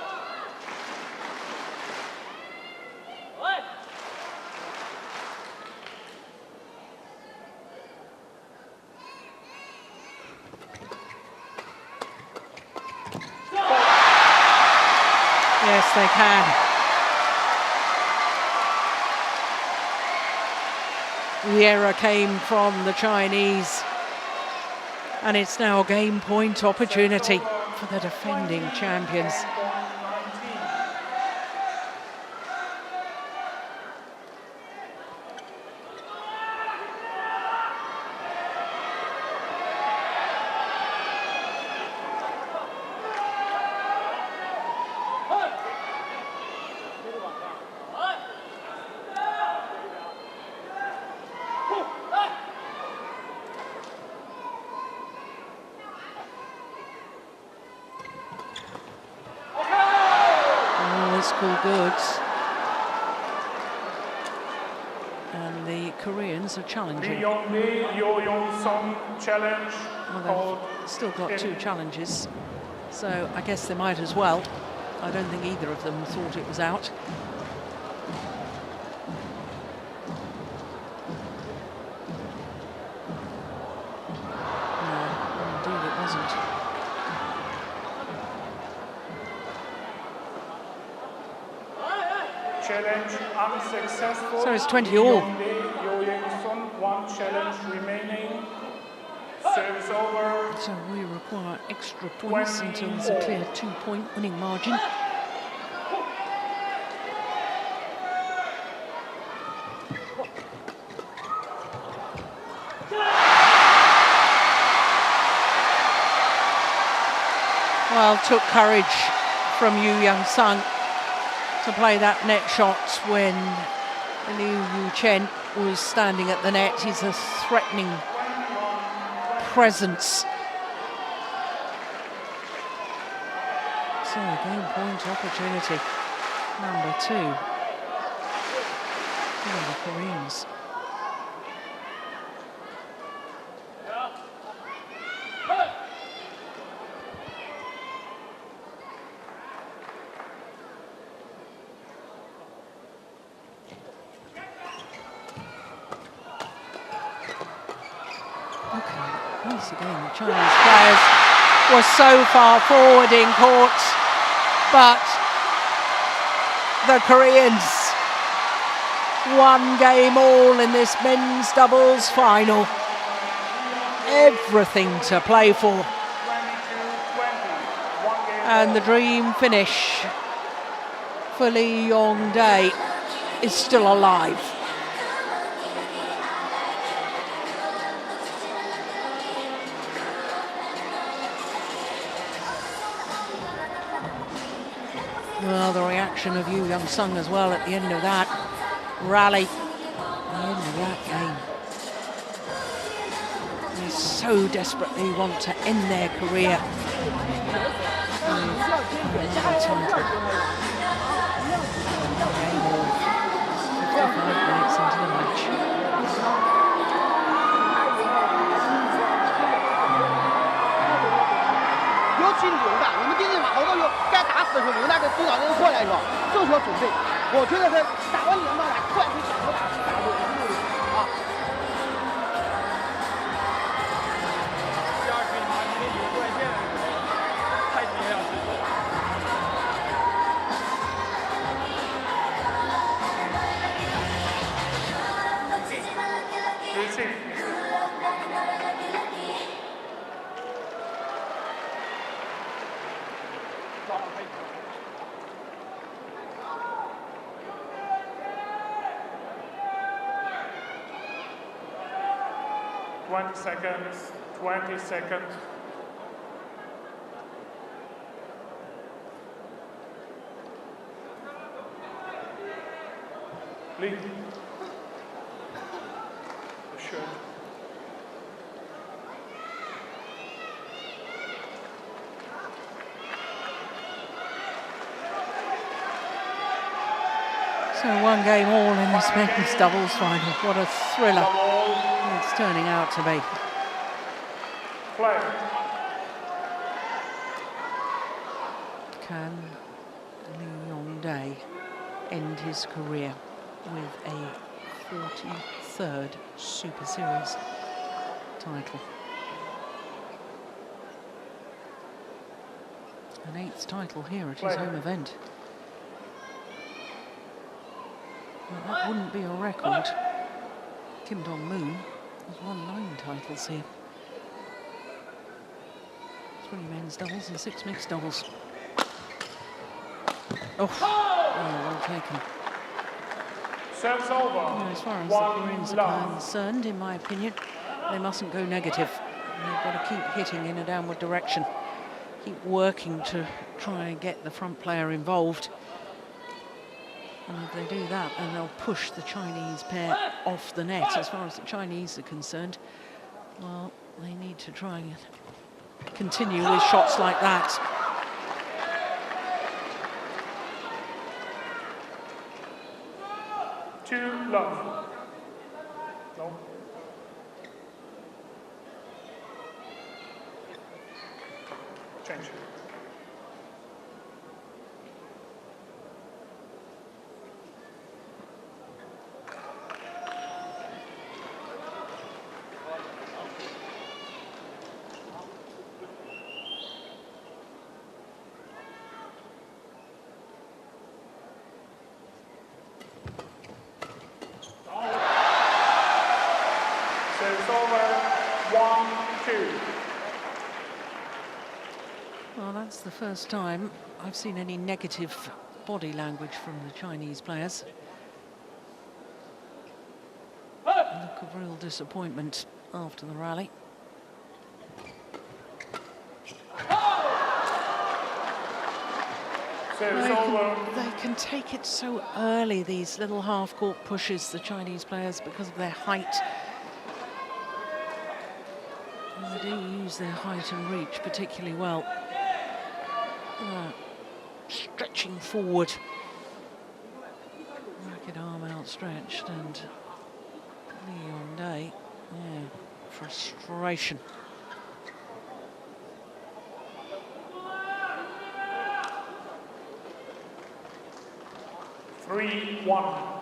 Yes, they can. The error came from the Chinese, and it's now a game point opportunity for the defending champions. All goods. And the Koreans are challenging. Lee Yong Dae, challenge. Well, they've still got 2 challenges, so I guess they might as well. I don't think either of them thought it was out. No, indeed it wasn't. Challenge unsuccessful. So it's 20 all. 1 challenge remaining. Service over. So we require extra points until there's a clear 2-point winning margin. Well, it took courage from Yu Young-sung to play that net shot when Liu Chen was standing at the net. He's a threatening presence. So a game point opportunity, number 2 for the Koreans. Once again, the Chinese players were so far forward in court, but the Koreans one game all in this men's doubles final. Everything to play for. And the dream finish for Lee Yong Dae is still alive. Well, the reaction of Yu Young-sung as well at the end of that rally, at the end of that game. They so desperately want to end their career. Minutes into the match. 尤其是刘大，你们盯着马后头有该打死的时候，刘大这督导人过来说，正说准备。我觉得他打完两道打，突然就想着打住啊。第二局他那几个断线的时候，太惊讶了。seconds, 20 seconds. Lee. The shirt. So one game all in this men's doubles final. What a thriller it's turning out to be. Play. Can Lee Yong Dae end his career with a 43rd Super Series title? An 8th title here at his home event. Well, that wouldn't be a record. Kim Dong-moon has won 9 titles here. 3 men's doubles and 6 mixed doubles. Oh, well taken. Serves over. Well, as far as the Koreans are concerned, in my opinion, they mustn't go negative. They've got to keep hitting in a downward direction. Keep working to try and get the front player involved. And if they do that, then they'll push the Chinese pair off the net. As far as the Chinese are concerned, well, they need to try and continue with shots like that. Two love. No. Change. Serves over. 1-2. Well, that's the first time I've seen any negative body language from the Chinese players. A look of real disappointment after the rally. Serves over. They can take it so early, these little half-court pushes, the Chinese players, because of their height. And they do use their height and reach particularly well. Stretching forward. Racket arm outstretched, and Lee Yong Dae, frustration. Three, 1.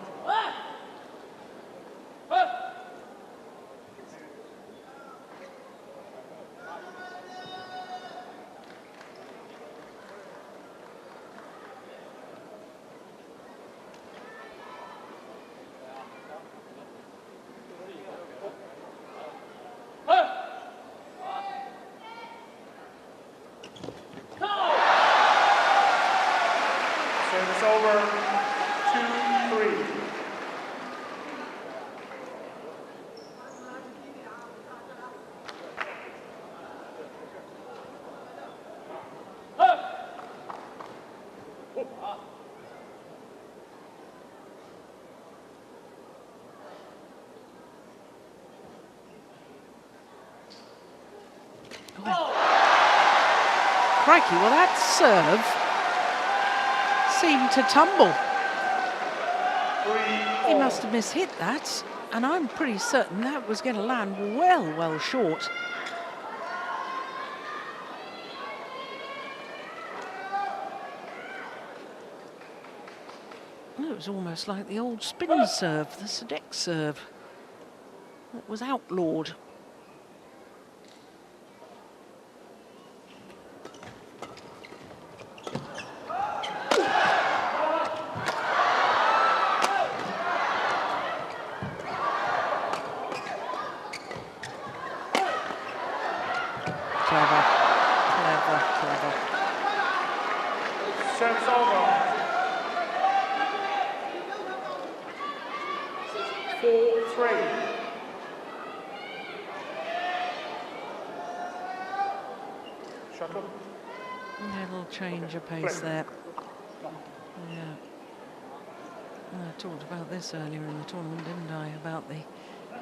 Service over. 2-3. Crikey, well that serve seemed to tumble. He must have mishit that, and I'm pretty certain that was going to land well short. It was almost like the old spin serve, the Sadek serve, that was outlawed. Clever. Service over. 4-3. Shuttle. A little change of pace there. Yeah. I talked about this earlier in the tournament, didn't I? About the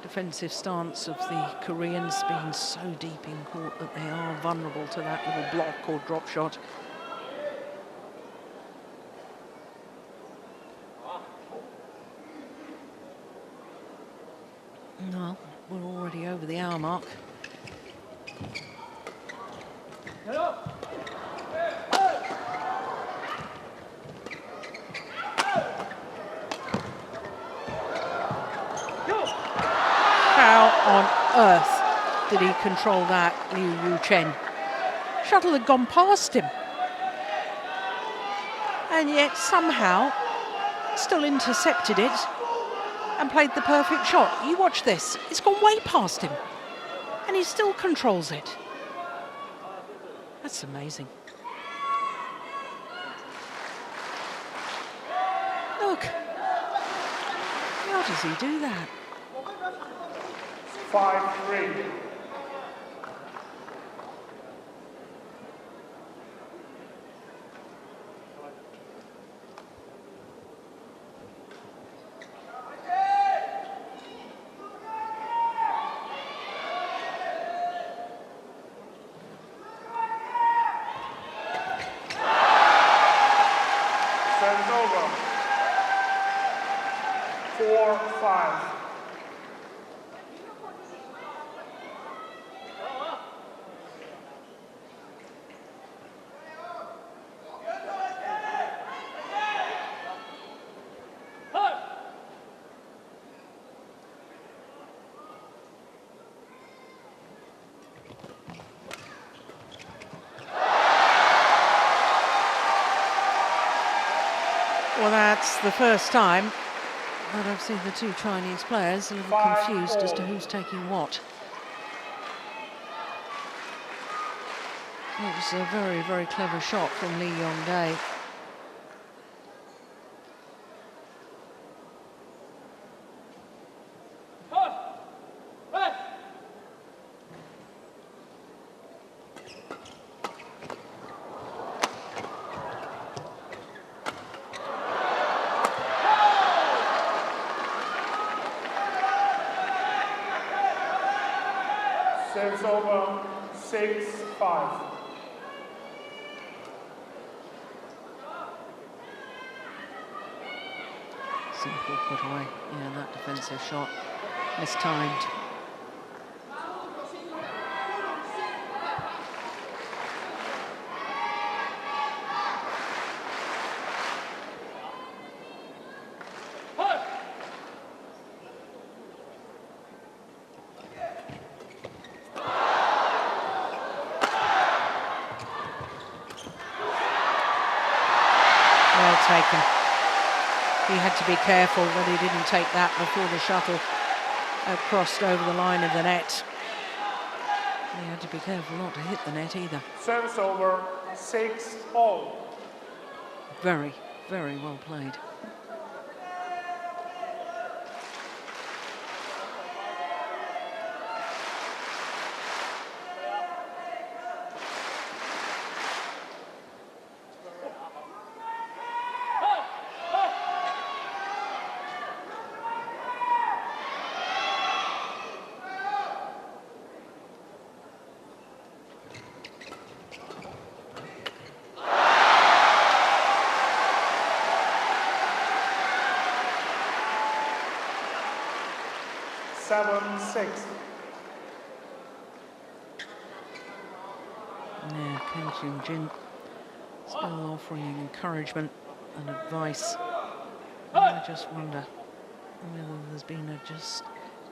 defensive stance of the Koreans being so deep in court that they are vulnerable to that little block or drop shot. Well, we're already over the hour mark. How on earth did he control that, Liu Chen? Shuttle had gone past him. And yet somehow still intercepted it and played the perfect shot. You watch this, it's gone way past him. And he still controls it. That's amazing. Look, how does he do that? 5-3. Service over. 4-5. Well, that's the first time that I've seen the two Chinese players a little confused as to who's taking what. It was a very, very clever shot from Lee Yong Dae. Service over. 6-5. Simple put away. Yeah, that defensive shot mistimed. Well taken. He had to be careful that he didn't take that before the shuttle crossed over the line of the net. He had to be careful not to hit the net either. Service over. 6-all. Very, very well played. Yeah, Kang Jin still offering encouragement and advice. And I just wonder whether there's been just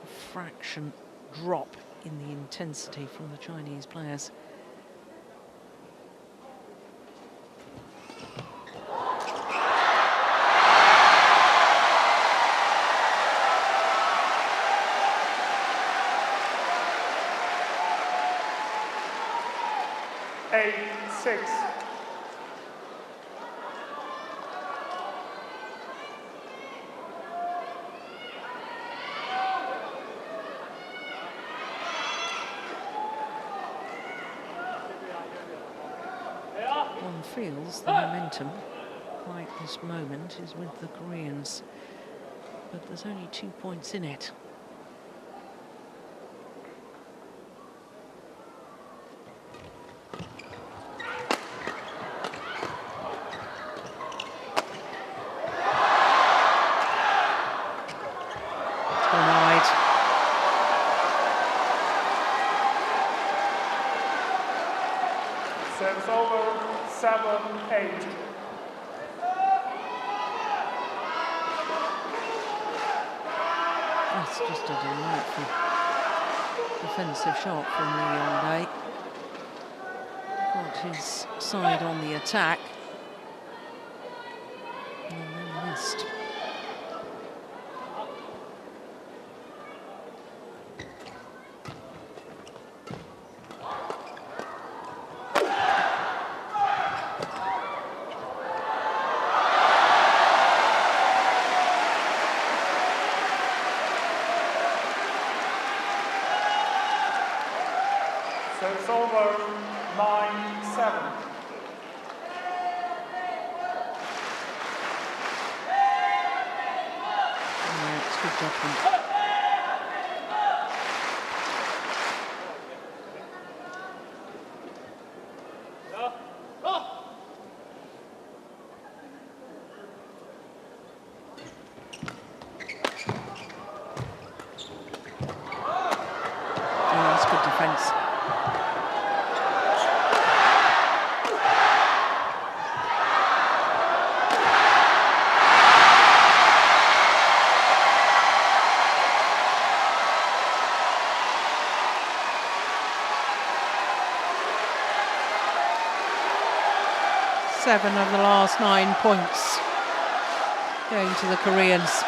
a fraction drop in the intensity from the Chinese players. One feels the momentum right this moment is with the Koreans, but there's only 2 points in it. Denied. Serves over 7-8. That's just a delightful defensive shot from Lee Yong Dae. Got his side on the attack. And then missed. So it's over 9-7. Yeah, it's good judgment. Yeah, that's good defence. Seven of the last 9 points going to the Koreans.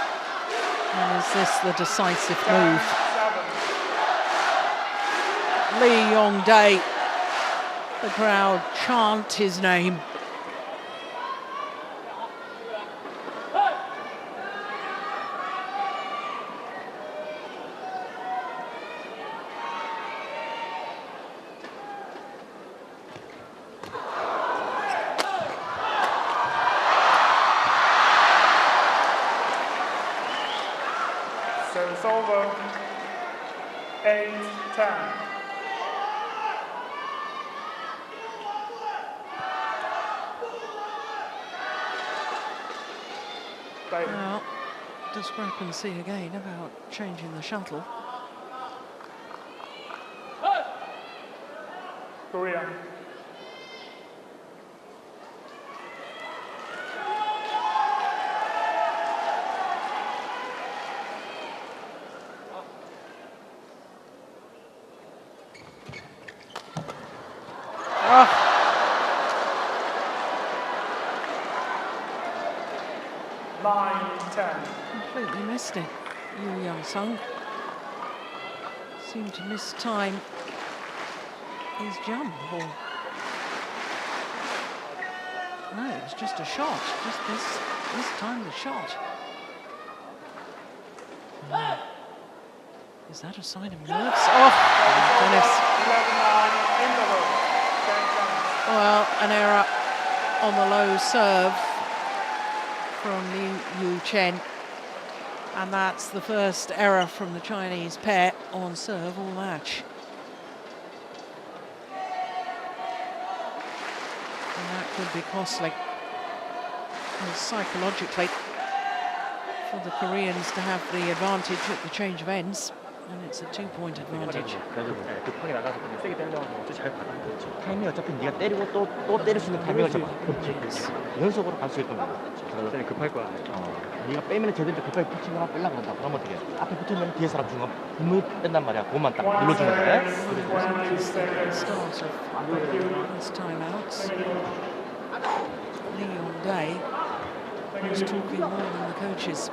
And is this the decisive move? 10-7. Lee Yong Dae. The crowd chant his name. So it's over 8-10. Well, discrepancy again about changing the shuttle. Korea. Oh. Nine, 10. Completely missed it. Yu Young-sung seemed to miss time his jump. Or no, it was just a shot. Just this time the shot. No. Is that a sign of nerves? Oh, my goodness. 11-9 interval. 10-10. Well, an error on the low serve from Liu Yu-chen. And that's the first error from the Chinese pair on serve all match. And that could be costly. And psychologically, for the Koreans to have the advantage at the change of ends. And it's a 2-point advantage. 급하게 나가서 그냥 세게 때려가지고 잘 받은 거지. 타이밍 어차피 네가 때리고 또 때릴 수 있는 타이밍을 잡아. 그렇지. 연속으로 갈 수 있던 거야. 저는 급할 거야. 네가 빼면 제대로 급하게 붙이고 하나 빼려고 한다. 그러면 어떻게? 앞에 붙으면 뒤에 사람 중간 분명히 뺀단 말이야. 그것만 딱 눌러주는 거야. Start of this timeouts. Lee Yong Dae was talking more than the coaches.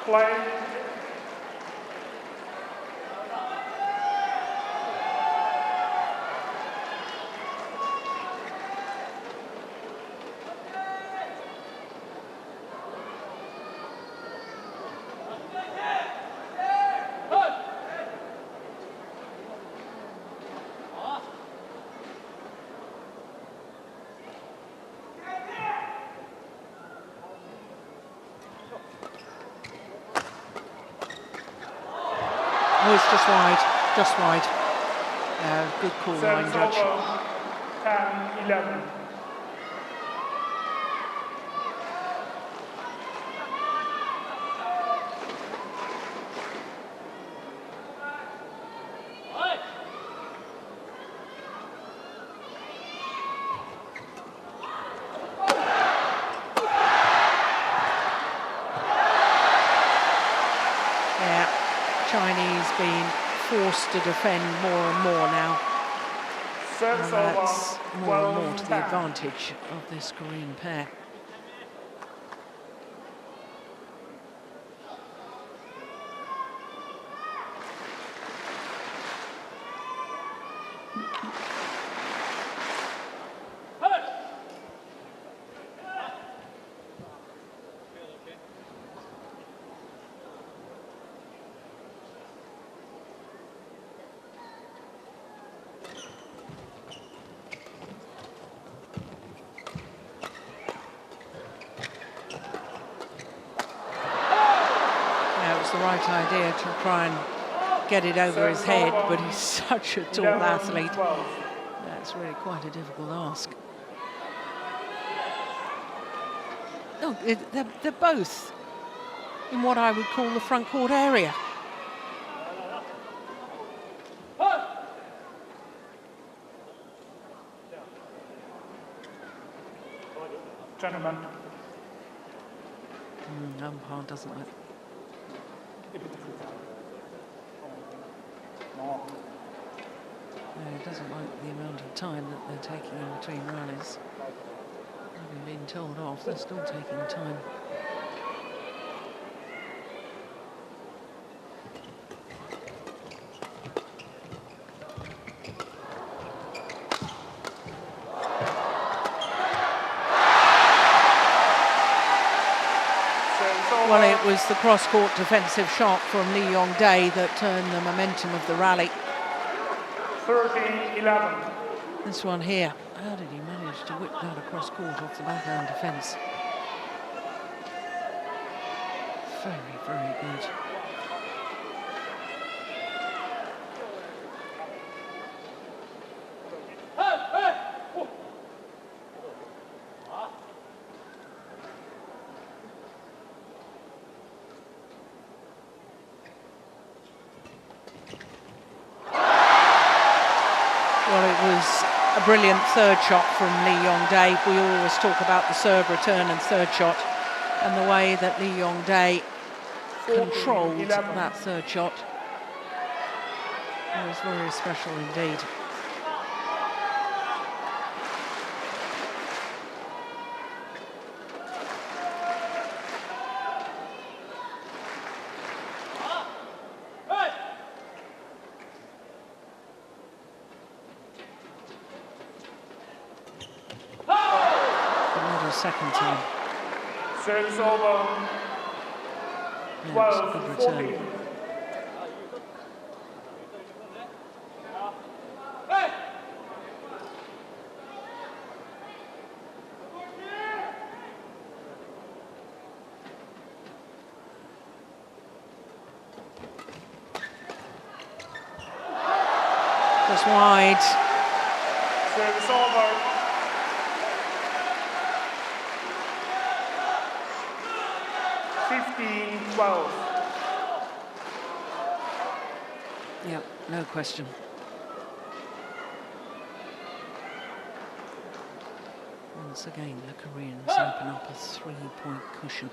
Play. Oh, it's just wide, just wide. Good call, line Serves judge. over 10-11. Chinese being forced to defend more and more now. Service And that's over, more and more to the 12-10. advantage of this Korean pair. The right idea to try and get it over his head, but he's such a tall athlete. That's really quite a difficult ask. No, they're both in what I would call the front court area. Gentlemen. Umpire doesn't like. It doesn't like the amount of time that they're taking in between rallies. Having been told off, they're still taking time. Well, it was the cross-court defensive shot from Lee Yong Dae that turned the momentum of the rally. 13-11. This one here, how did he manage to whip that across court off the backhand defence? Very, very good. Well, it was a brilliant third shot from Lee Yong Dae. We always talk about the serve return and third shot, and the way that Lee Yong Dae controlled that third shot was very special indeed. Second time. Service over. Yeah, it's a good return. Just wide. Service over. Yep, no question. Once again, the Koreans open up a 3-point cushion.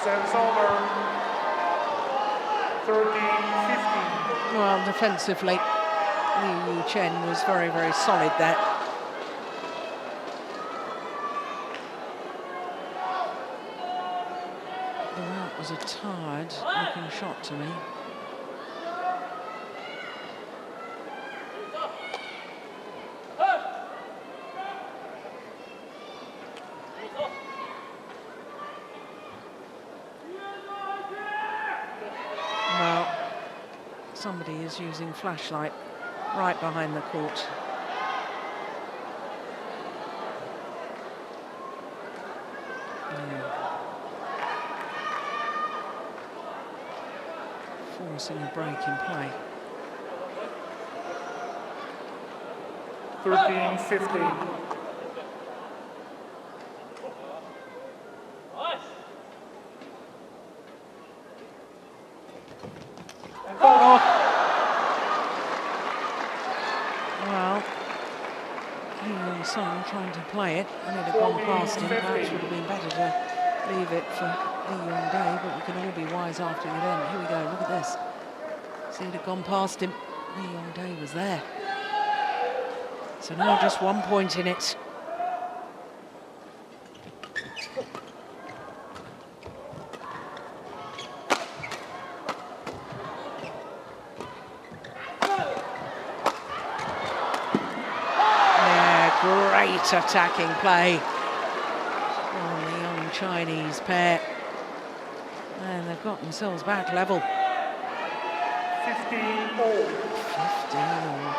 Service over. 13-15. Well, defensively, Lee Yu Chen was very, very solid there. Well, that was a tired-looking shot to me. Well, somebody is using flashlight right behind the court. Forcing a break in play. 13-15. Lee Yong Dae trying to play it, and it had gone past him. Perhaps would have been better to leave it for Lee Yong Dae, but we can all be wise after the event. Here we go, look at this. See, it had gone past him. Lee Yong Dae was there. So now just 1 point in it. Great attacking play from the young Chinese pair. And they've got themselves back level. 15 all. 15 all.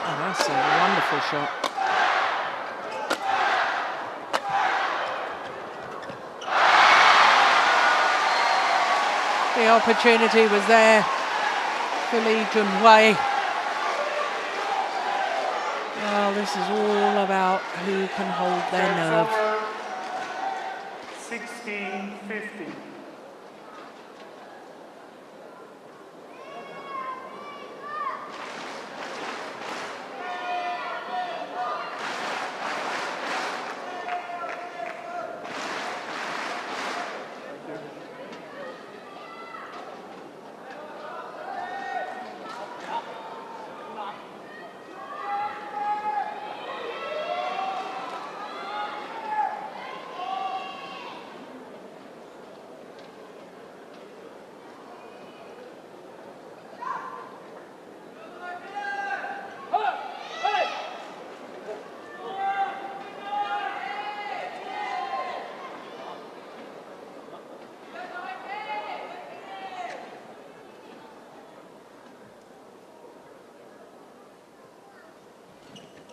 That's a wonderful shot. The opportunity was there for Lee Junhui. Well, this is all about who can hold their nerve. 16-50.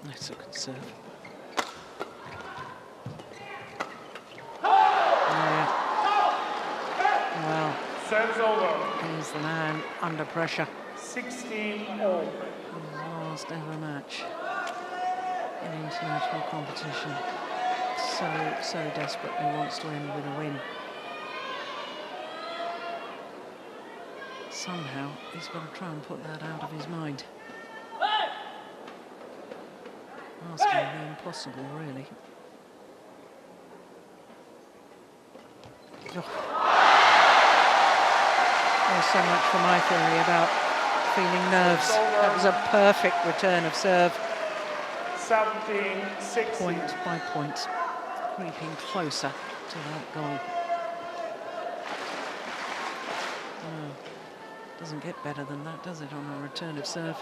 That's a good serve. Well, Serves over. he's the man under pressure. 16 all. In the last ever match in international competition. So desperately wants to end with a win. Somehow he's got to try and put that out of his mind. Asking the impossible, really. Oh. There's so much for my theory about feeling nerves. That was a perfect return of serve. 17-16. Point by point, creeping closer to that goal. Oh, doesn't get better than that, does it, on a return of serve?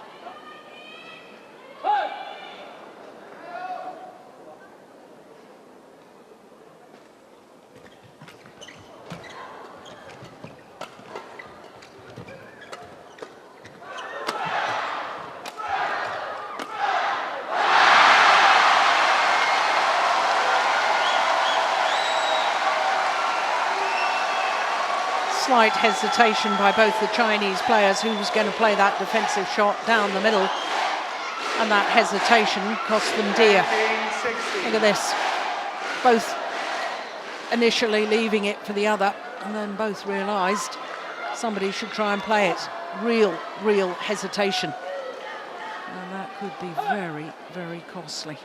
Slight hesitation by both the Chinese players who was going to play that defensive shot down the middle, and that hesitation cost them dear. Look at this, both initially leaving it for the other, and then both realised somebody should try and play it. Real hesitation, and that could be very, very costly.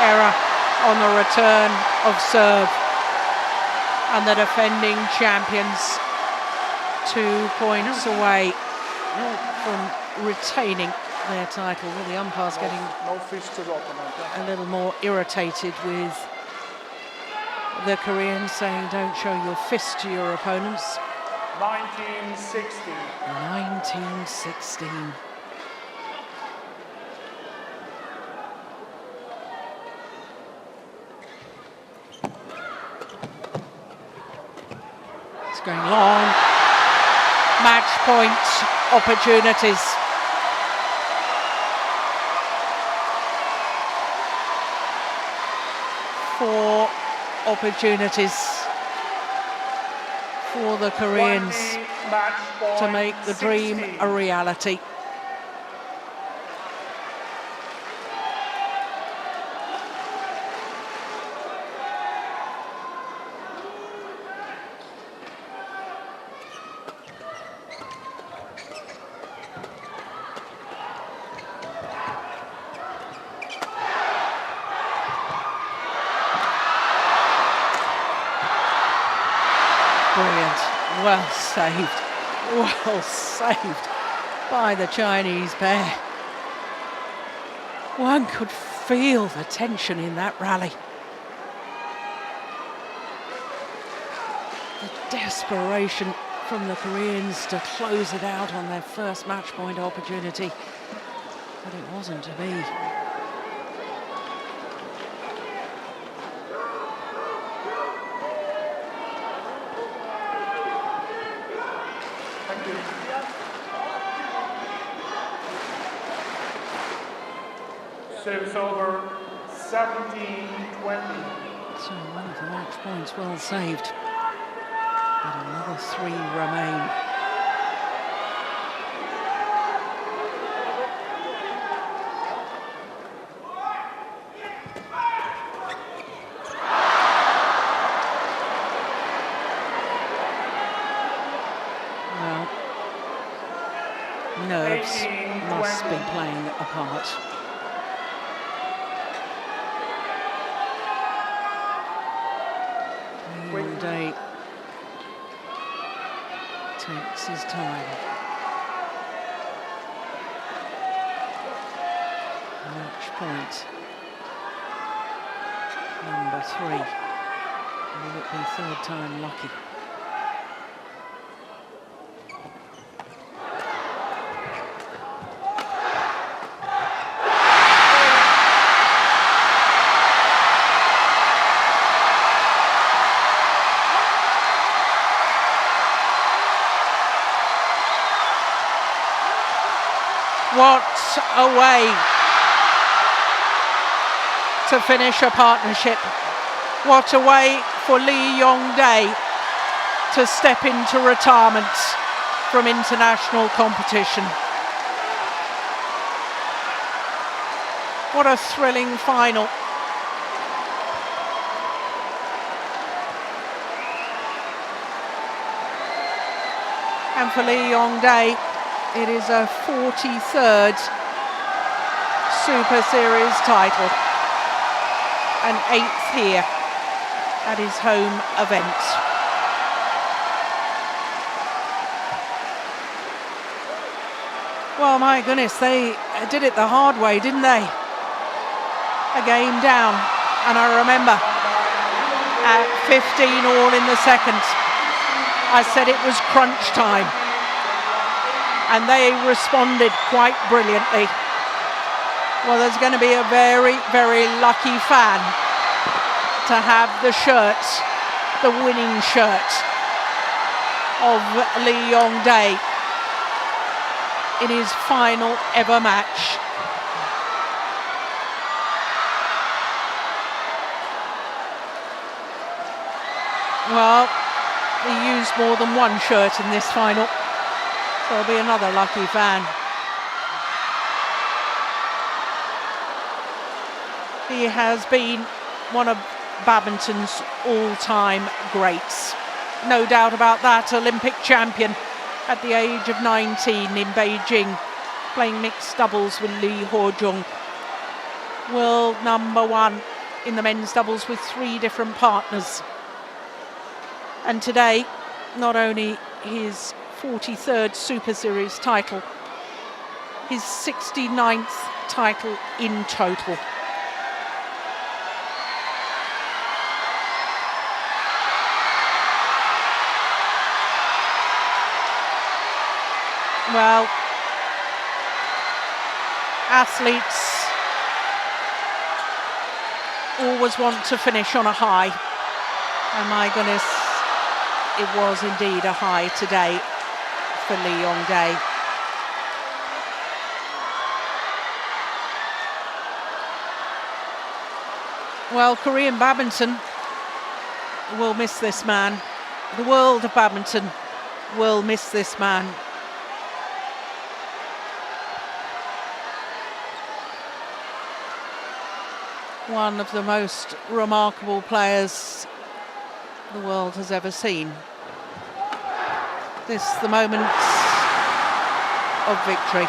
Error on the return of serve, and the defending champions 2 points away from retaining their title. Well, the umpire's getting a little more irritated with the Koreans, saying don't show your fist to your opponents. 19-16. 19-16. Going long, match point opportunities opportunities for the Koreans 20, match point to make the dream 16. a reality. Brilliant. Well saved by the Chinese pair. One could feel the tension in that rally. The desperation from the Koreans to close it out on their first match point opportunity, but it wasn't to be. Thank you. Service over 17-20. So one of the match points well saved, but another 3 remain. Well, nerves 18, must be 20. playing a part. Lee Yong Dae takes his time. Match point number 3. Will it be third time lucky? What a way to finish a partnership. What a way for Lee Yong Dae to step into retirement from international competition. What a thrilling final. And for Lee Yong Dae, it is a 43rd Super Series title, an 8th here at his home event. Well, my goodness, they did it the hard way, didn't they? A game down, and I remember at 15 all in the second, I said it was crunch time. And they responded quite brilliantly. Well, there's going to be a very, very lucky fan to have the shirt, the winning shirt of Lee Yong Dae in his final ever match. Well, he used more than one shirt in this final. There'll be another lucky fan. He has been one of badminton's all-time greats. No doubt about that. Olympic champion at the age of 19 in Beijing, playing mixed doubles with Lee Ho-jung. World #1 in the men's doubles with 3 different partners. And today, not only his 43rd Super Series title, his 69th title in total. Well, athletes always want to finish on a high, and my goodness, it was indeed a high today for Lee Yong Dae. Well, Korean badminton will miss this man. The world of badminton will miss this man. One of the most remarkable players the world has ever seen. This is the moment of victory.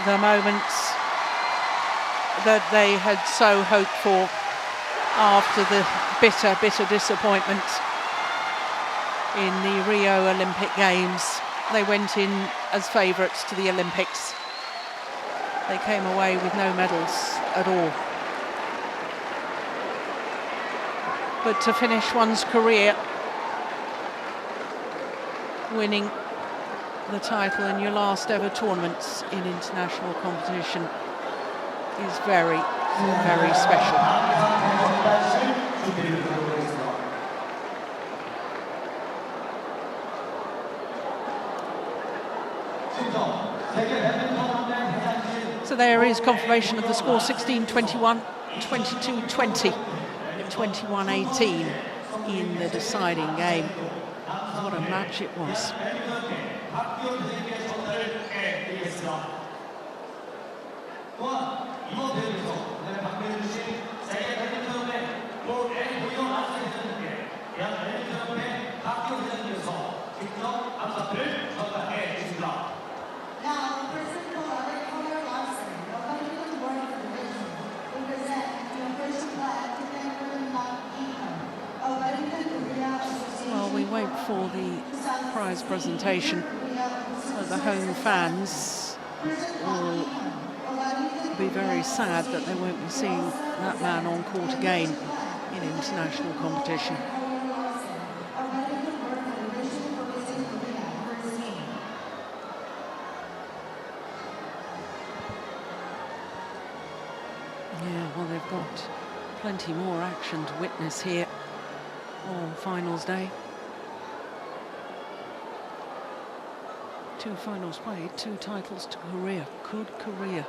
The moment that they had so hoped for after the bitter, bitter disappointment in the Rio Olympic Games. They went in as favourites to the Olympics. They came away with no medals at all. But to finish one's career winning the title in your last ever tournaments in international competition is very, very special. So there is confirmation of the score: 16-21, 22-20, 21-18 in the deciding game. What a match it was. Well, we wait for the prize presentation, but the home fans will be very sad that they won't be seeing that man on court again in international competition. Yeah, well, they've got plenty more action to witness here on finals day. 2 finals played, 2 titles to Korea. Could Korea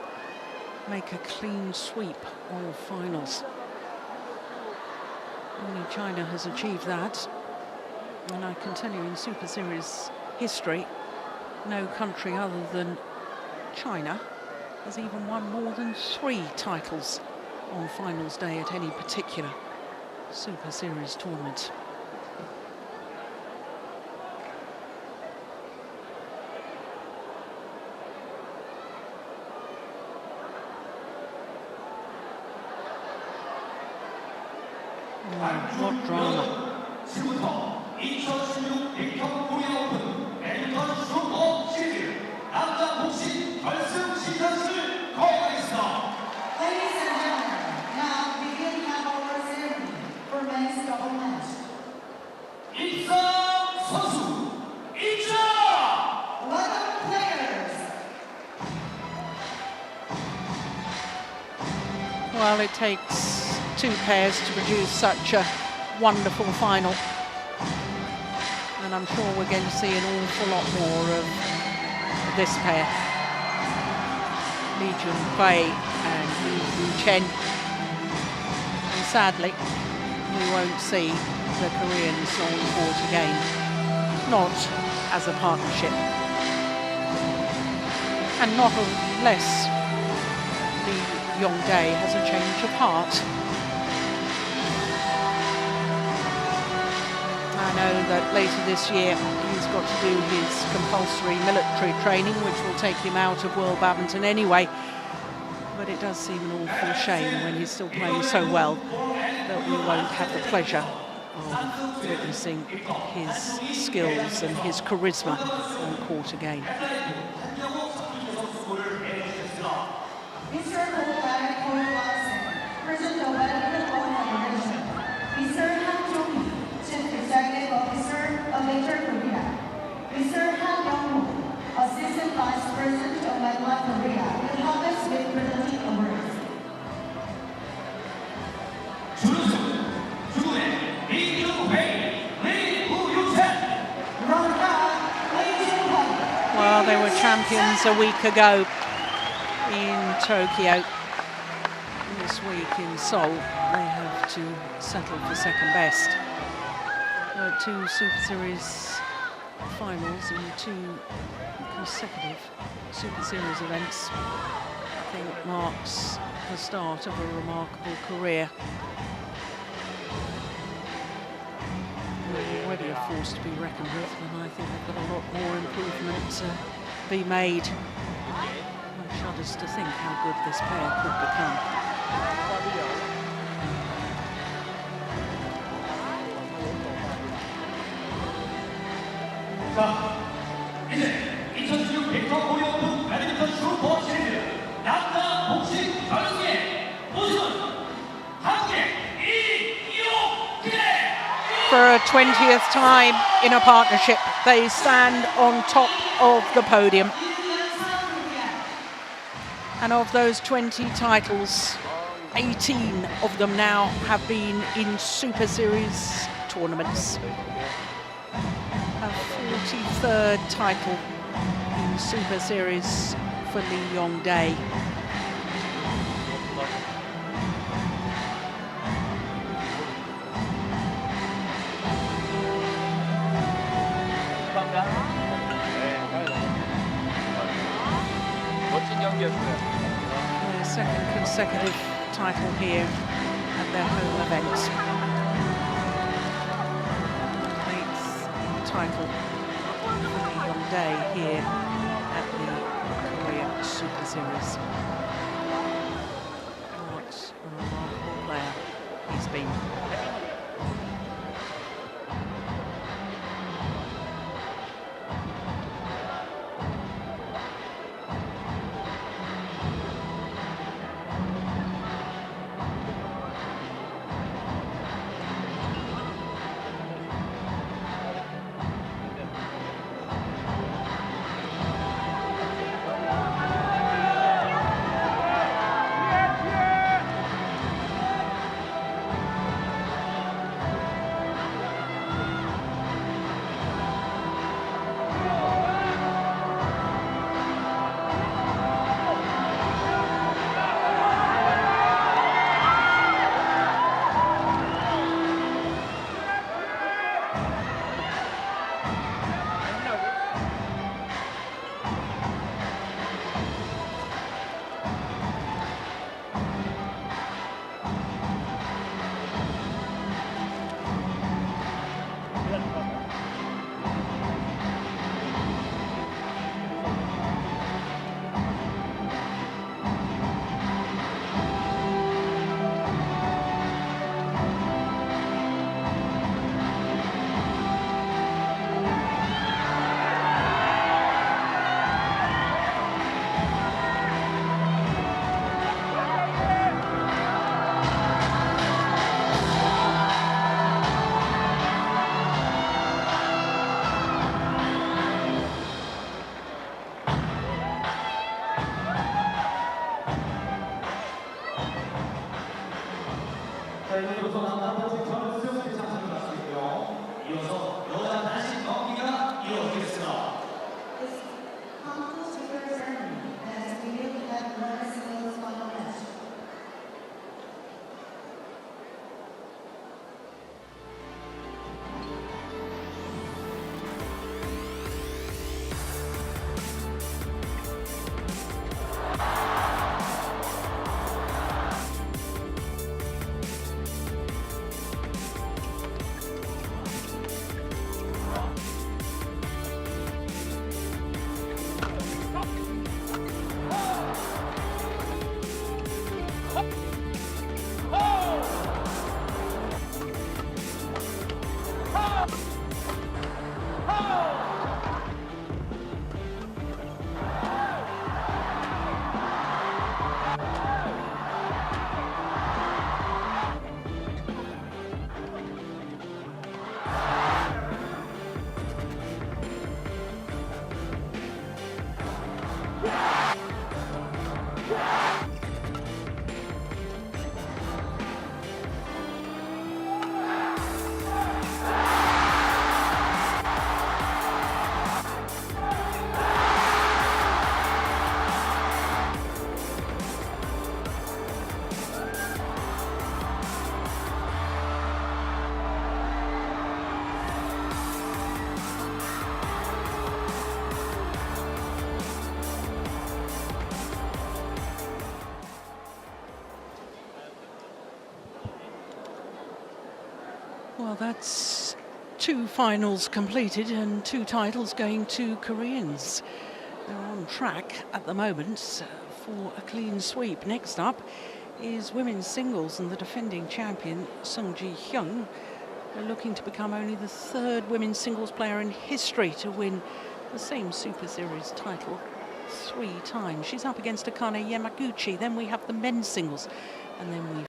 make a clean sweep of finals? Only China has achieved that. And I can tell you, in Super Series history, no country other than China has even won more than 3 titles on finals day at any particular Super Series tournament. What drama. Well, it takes 2 pairs to produce such a wonderful final, and I'm sure we're going to see an awful lot more of this pair, Lee Yong Dae and Lee Chen. And sadly, we won't see the Koreans on court again, not as a partnership, and not unless Lee Yong Dae has a change of heart. I know that later this year he's got to do his compulsory military training, which will take him out of World Badminton anyway. But it does seem an awful shame when he's still playing so well that we won't have the pleasure of witnessing his skills and his charisma on court again. Assistant Vice President of Badminton Korea, will help us with presenting awards. Well, they were champions a week ago in Tokyo. this week in Seoul, they have to settle for second best. 2 Super Series finals in 2 consecutive Super Series events, I think marks the start of a remarkable career. They're already a force to be reckoned with, and I think they've got a lot more improvement to be made. One shudders to think how good this pair could become. 자, 이제 2016 백터 코리아 오픈 배드민턴 슈퍼 시리즈 남자 복식 결승의 우승은 한국 이용대. For a 20th time in a partnership, they stand on top of the podium. And of those 20 titles, 18 of them now have been in Super Series tournaments. A 43rd title in Super Series for Lee Yong Dae. Their second consecutive title here at their home event. 8th title for Lee Yong Dae here at the Korea Super Series. What a remarkable player he's been. 자, 이제부터 남자 복식 결승 시상식을 마치고요. 이어서 여자 단식 경기가 이어지겠습니다. This contest super ceremony has been at the singles final match. Well, that's 2 finals completed and 2 titles going to Koreans. They're on track at the moment for a clean sweep. Next up is women's singles, and the defending champion Sung Ji-hyun are looking to become only the 3rd women's singles player in history to win the same Super Series title 3 times. She's up against Akane Yamaguchi. Then we have the men's singles, and then we